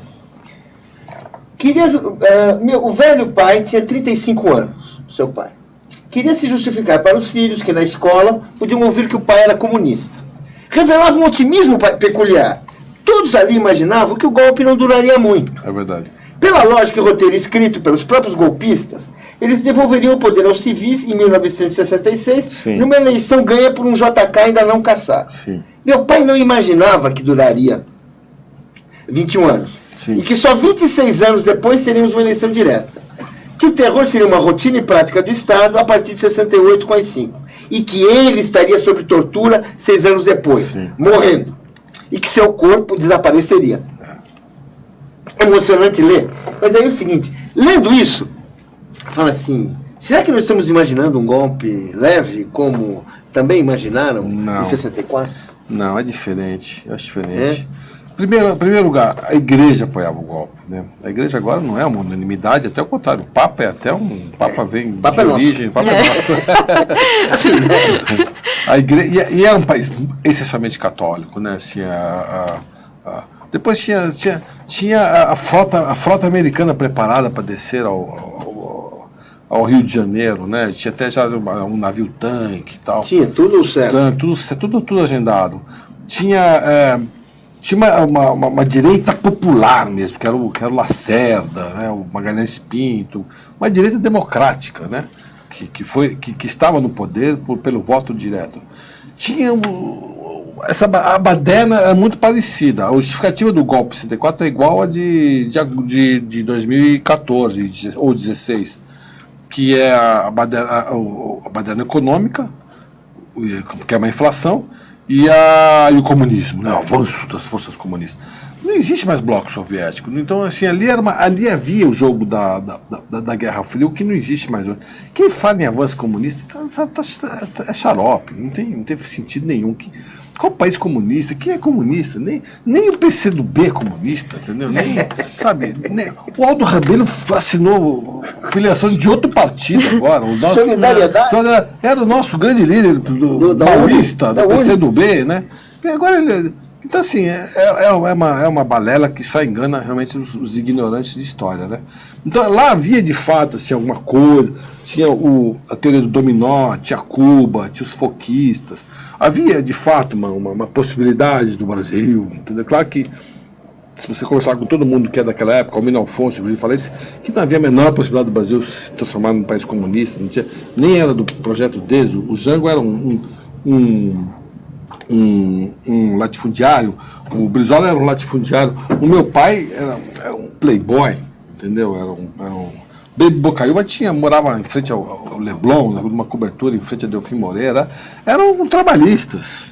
O velho pai tinha 35 anos, seu pai. Queria se justificar para os filhos que na escola podiam ouvir que o pai era comunista. Revelava um otimismo peculiar. Todos ali imaginavam que o golpe não duraria muito. É verdade. Pela lógica e roteiro escrito pelos próprios golpistas, eles devolveriam o poder aos civis em 1966, Sim. numa eleição ganha por um JK ainda não caçado. Sim. Meu pai não imaginava que duraria 21 anos. Sim. E que só 26 anos depois teríamos uma eleição direta. Que o terror seria uma rotina e prática do Estado a partir de 68 com as 5. E que ele estaria sob tortura 6 anos depois, Sim. morrendo. E que seu corpo desapareceria. Emocionante ler. Mas aí é o seguinte, lendo isso, fala assim, será que nós estamos imaginando um golpe leve, como também imaginaram em 64? Não, é diferente. Eu acho diferente. Em primeiro lugar, a igreja apoiava o golpe. Né? A igreja agora não é uma unanimidade, até o contrário. O Papa é até um. O Papa vem Papa de é origem, o Papa é nosso. Assim, a igreja, e era um país essencialmente católico, né? Assim, depois tinha a frota americana preparada para descer ao Rio de Janeiro, né? Tinha até já um navio tanque e tal. Tinha tudo certo. Tudo agendado. Tinha uma direita popular mesmo, que era o Lacerda, né, o Magalhães Pinto, uma direita democrática, né, que estava no poder pelo voto direto. Tinha a baderna é muito parecida. A justificativa do golpe de 64 é igual a de 2014 ou 16, que é a baderna econômica, que é uma inflação, e o comunismo, né? O avanço das forças comunistas. Não existe mais bloco soviético. Então, assim, ali havia o jogo da Guerra Fria, o que não existe mais hoje. Quem fala em avanço comunista é xarope, não tem sentido nenhum. Qual país comunista? Quem é comunista? Nem o PCdoB é comunista, entendeu? O Aldo Rebelo assinou filiação de outro partido agora. Solidariedade. Era o nosso grande líder do maoísta, do PCdoB, né? E agora ele... Então, assim, é uma balela que só engana realmente os ignorantes de história, né? Então, lá havia, de fato, assim, alguma coisa, tinha a teoria do dominó, tinha Cuba, tinha os foquistas, havia, de fato, uma possibilidade do Brasil, entendeu? Claro que, se você conversar com todo mundo que é daquela época, Almino Afonso, eu falei que não havia a menor possibilidade do Brasil se transformar num país comunista, não tinha, nem era do projeto deles, o Jango era um latifundiário, o Brizola era um latifundiário, o meu pai era um playboy, entendeu? Era um Baby Bocaiúva morava em frente ao Leblon, numa cobertura em frente a Delfim Moreira, eram trabalhistas,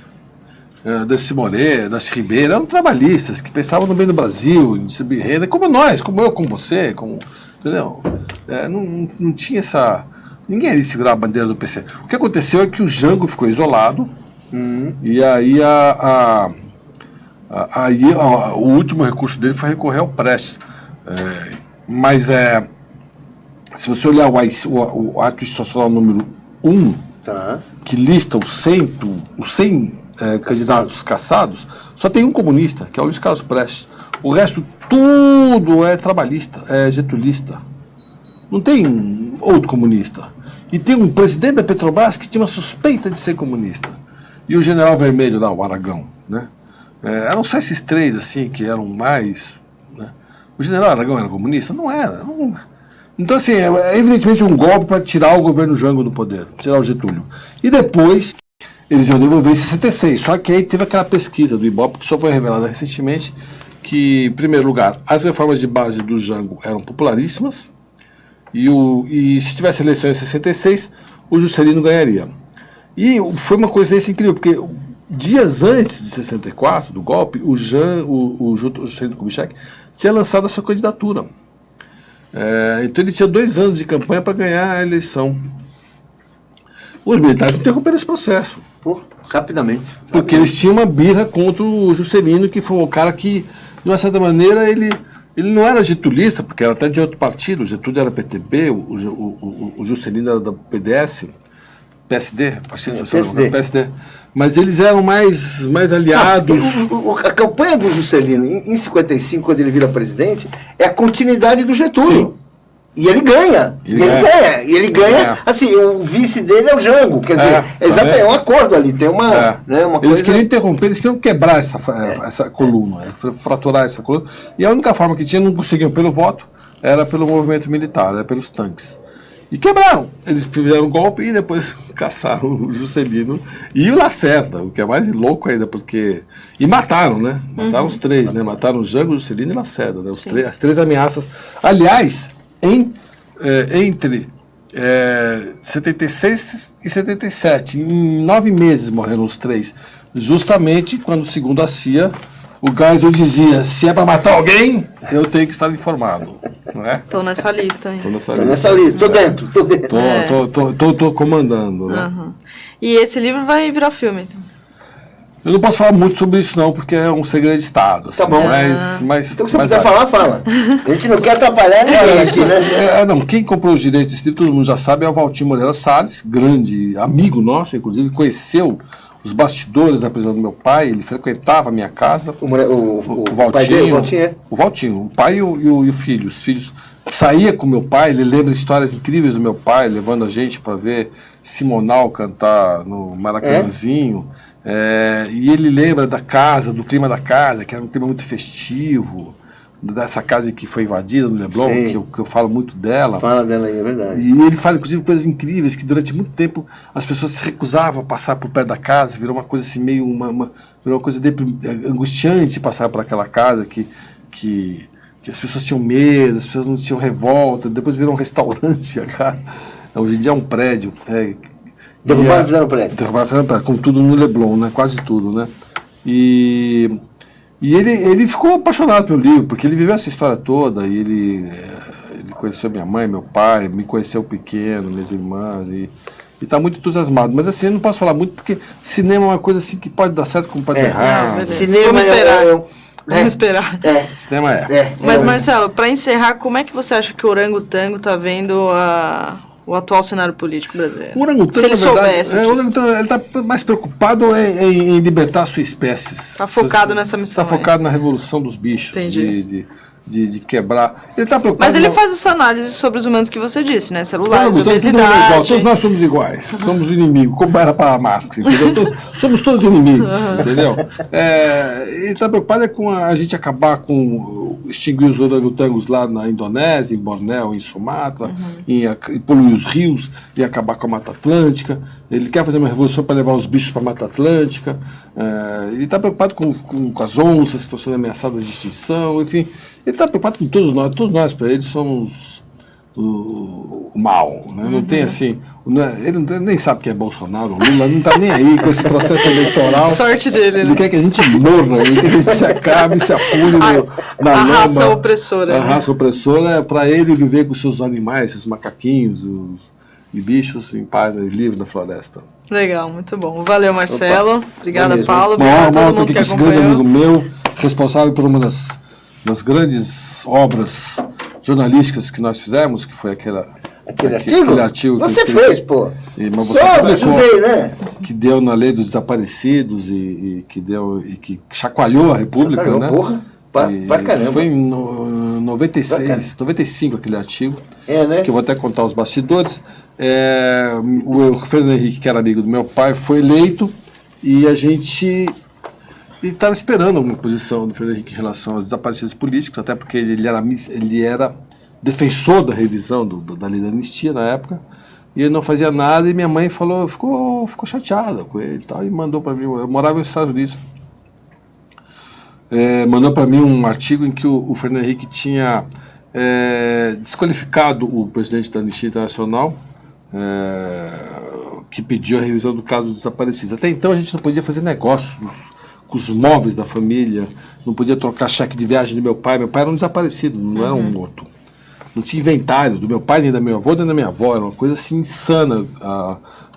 Darcy Moreira, Darcy Ribeiro, eram trabalhistas que pensavam no bem do Brasil, em distribuir renda, como nós, como eu, como você, entendeu? Não tinha essa... Ninguém ali segurava a bandeira do PC. O que aconteceu é que o Jango ficou isolado. E aí o último recurso dele foi recorrer ao Prestes. Mas se você olhar o ato institucional número 1, que lista os 100 candidatos caçados, só tem um comunista, que é o Luiz Carlos Prestes. O resto tudo é trabalhista, é getulista. Não tem outro comunista. E tem um presidente da Petrobras que tinha uma suspeita de ser comunista. E o general vermelho lá, o Aragão, né? Eram só esses três, assim, que eram mais... Né? O general Aragão era comunista? Não era. Então, assim, é evidentemente um golpe para tirar o governo Jango do poder, tirar o Getúlio. E depois, eles iam devolver em 66. Só que aí teve aquela pesquisa do Ibope, que só foi revelada recentemente, que, em primeiro lugar, as reformas de base do Jango eram popularíssimas, e se tivesse eleição em 66, o Juscelino ganharia. E foi uma coisa incrível, porque dias antes de 64, do golpe, o Juscelino Kubitschek tinha lançado a sua candidatura. Então ele tinha 2 anos de campanha para ganhar a eleição. Os militares interromperam esse processo. Rapidamente. Porque eles tinham uma birra contra o Juscelino, que foi o cara que, de uma certa maneira, ele não era getulista, porque era até de outro partido. O Getúlio era PTB, o Juscelino era da PDS. PSD, Partido Social PSD. Mas eles eram mais aliados. A campanha do Juscelino, em 55, quando ele vira presidente, é a continuidade do Getúlio. Sim. E ele ganha. Ele ganha. Assim, o vice dele é o Jango. Quer dizer, é um acordo ali. Tem uma coisa... Eles queriam interromper, eles queriam quebrar essa coluna, fraturar essa coluna. E a única forma que tinha, não conseguiam pelo voto, era pelo movimento militar, era pelos tanques. E quebraram. Eles fizeram um golpe e depois caçaram o Juscelino e o Lacerda, o que é mais louco ainda, porque... E mataram, né? Mataram os três, né? Mataram o Jango, o Juscelino e o Lacerda, né? As três ameaças. Aliás, entre 76 e 77, em 9 meses morreram os três. Justamente quando, segundo a CIA, o Geisel dizia, se é para matar alguém, eu tenho que estar informado. Não é? Tô nessa lista, hein? Tô nessa lista, tô dentro. Tô comandando, né? E esse livro vai virar filme, então? Eu não posso falar muito sobre isso não, porque é um segredo de Estado. Assim, tá bom. Mas, então, se você quiser falar, fala. A gente não quer atrapalhar ninguém aqui, né? Não, quem comprou os direitos desse livro, todo mundo já sabe, é o Valtinho Moreira Salles, grande amigo nosso, inclusive, conheceu os bastidores da prisão do meu pai, ele frequentava a minha casa. O Valtinho, pai dele, o Valtinho, o pai e o filho. Os filhos saía com meu pai, ele lembra histórias incríveis do meu pai, levando a gente para ver Simonal cantar no Maracanãzinho. E ele lembra da casa, do clima da casa, que era um clima muito festivo, dessa casa que foi invadida no Leblon, que eu falo muito dela. Fala dela aí, é verdade. E ele fala, inclusive, coisas incríveis, que durante muito tempo as pessoas se recusavam a passar por perto da casa, virou uma coisa assim, meio virou uma coisa angustiante passar por aquela casa, que as pessoas tinham medo, as pessoas não tinham revolta, depois virou um restaurante a casa. Hoje em dia é um prédio. Derrubaram e fizeram prédio. Derrubaram e fizeram prédio, com tudo no Leblon, né? Quase tudo, né? E ele ficou apaixonado pelo livro, porque ele viveu essa história toda, e ele conheceu minha mãe, meu pai, me conheceu pequeno, minhas irmãs, e está muito entusiasmado. Mas assim, eu não posso falar muito, porque cinema é uma coisa assim que pode dar certo como pode dar errado. Cinema vamos esperar. Vamos esperar. Cinema Mas Marcelo, para encerrar, como é que você acha que o Orangotango está vendo o atual cenário político brasileiro? O Orangotango, se ele soubesse. O Orangotango, ele está mais preocupado em libertar a sua espécie. Está focado nessa missão. Está focado na revolução dos bichos. Entendi. De quebrar. Ele está preocupado. Mas ele faz essa análise sobre os humanos que você disse, né? Celulares, obesidade. Tudo igual. Todos nós somos iguais. Somos inimigos. Como era para Marx, entendeu? Somos todos inimigos, entendeu? Ele está preocupado com a gente acabar com extinguir os orangotangos lá na Indonésia, em Bornéu, em Sumatra, e poluir os rios e acabar com a Mata Atlântica. Ele quer fazer uma revolução para levar os bichos para a Mata Atlântica. Ele está preocupado com as onças que estão sendo ameaçadas de extinção, enfim. Ele está preocupado com todos nós para ele somos o mal, né? Não tem assim, ele nem sabe que é Bolsonaro, o Lula não está nem aí com esse processo eleitoral. Sorte dele, né? Ele quer que a gente morra, ele quer que a gente se acabe, se afunde na lama. A raça opressora. A raça opressora é para ele viver com seus animais, seus macaquinhos, e bichos em paz, livre da floresta. Legal, muito bom. Valeu, Marcelo. Obrigada, mesmo. Paulo. Obrigado a todo mundo que esse acompanhou. grande amigo meu, responsável por uma das grandes obras jornalísticas que nós fizemos, que foi aquele artigo você que fez, pô. Mas você ajudei, né? Que deu na lei dos desaparecidos e que chacoalhou a República, né? Porra. Pra caramba. Foi em 95 aquele artigo, né? que eu vou até contar os bastidores. O Fernando Henrique, que era amigo do meu pai, foi eleito e a gente estava esperando alguma posição do Fernando Henrique em relação aos desaparecidos políticos, até porque ele era defensor da revisão da lei da anistia na época, e ele não fazia nada, e minha mãe ficou chateada com ele e mandou para mim. Eu morava nos Estados Unidos. Mandou para mim um artigo em que o Fernando Henrique tinha desqualificado o presidente da Anistia Internacional, que pediu a revisão do caso dos desaparecidos. Até então a gente não podia fazer negócios com os móveis da família, não podia trocar cheque de viagem do meu pai. Meu pai era um desaparecido, não era um morto. Não tinha inventário do meu pai, nem da meu avô, nem da minha avó. Era uma coisa assim insana,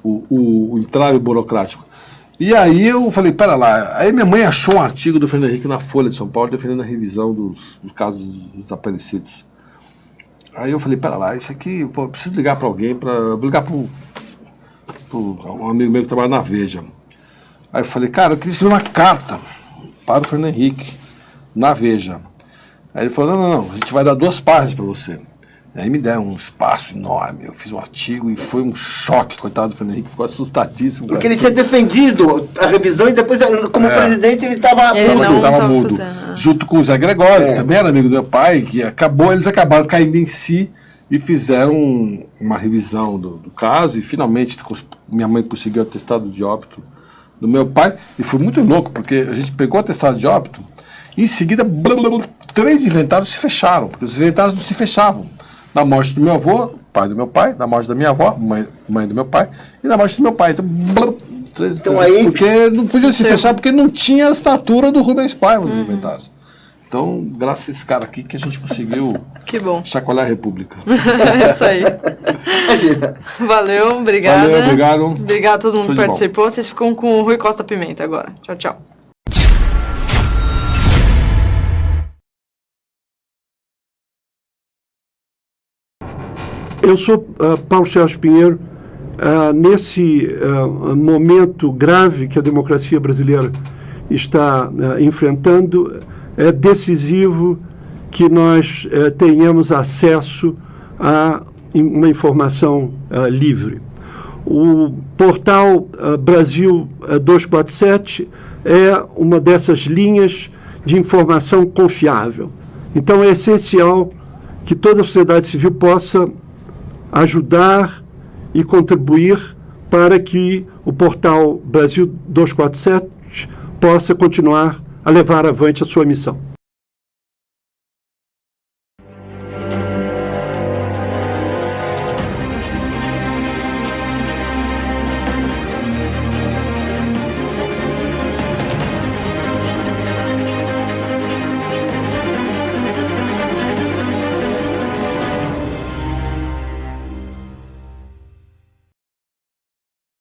o entrave burocrático. E aí eu falei, pera lá. Aí minha mãe achou um artigo do Fernando Henrique na Folha de São Paulo defendendo a revisão dos casos dos desaparecidos. Aí eu falei, pera lá, isso aqui, pô, eu preciso ligar para alguém, vou ligar para um amigo meu que trabalha na Veja. Aí eu falei, cara, eu queria escrever uma carta para o Fernando Henrique na Veja. Aí ele falou, não, a gente vai dar 2 páginas para você. Aí me deram um espaço enorme, eu fiz um artigo e foi um choque, coitado do Fernando Henrique, ficou assustadíssimo. Porque ele tinha defendido a revisão e depois, como presidente, ele estava mudo. Junto com o Zé Gregório, que também era amigo do meu pai, que eles acabaram caindo em si e fizeram uma revisão do caso, e finalmente minha mãe conseguiu o atestado de óbito do meu pai, e foi muito louco, porque a gente pegou o atestado de óbito, e em seguida 3 inventários se fecharam, porque os inventários não se fechavam. Da morte do meu avô, pai do meu pai, da morte da minha avó, mãe do meu pai, e da morte do meu pai. Então aí, porque não podia se fechar, porque não tinha a estatura do Rubens Paiva nos inventários. Então, graças a esse cara aqui que a gente conseguiu chacoalhar a República. É isso aí. Valeu, obrigada. Valeu, obrigado. Obrigado a todo mundo que participou. Vocês ficam com o Rui Costa Pimenta agora. Tchau, tchau. Eu sou Paulo Sérgio Pinheiro. Nesse momento grave que a democracia brasileira está enfrentando, é decisivo que nós tenhamos acesso a uma informação livre. O portal Brasil 247 é uma dessas linhas de informação confiável. Então é essencial que toda a sociedade civil possa ajudar e contribuir para que o portal Brasil 247 possa continuar a levar avante a sua missão.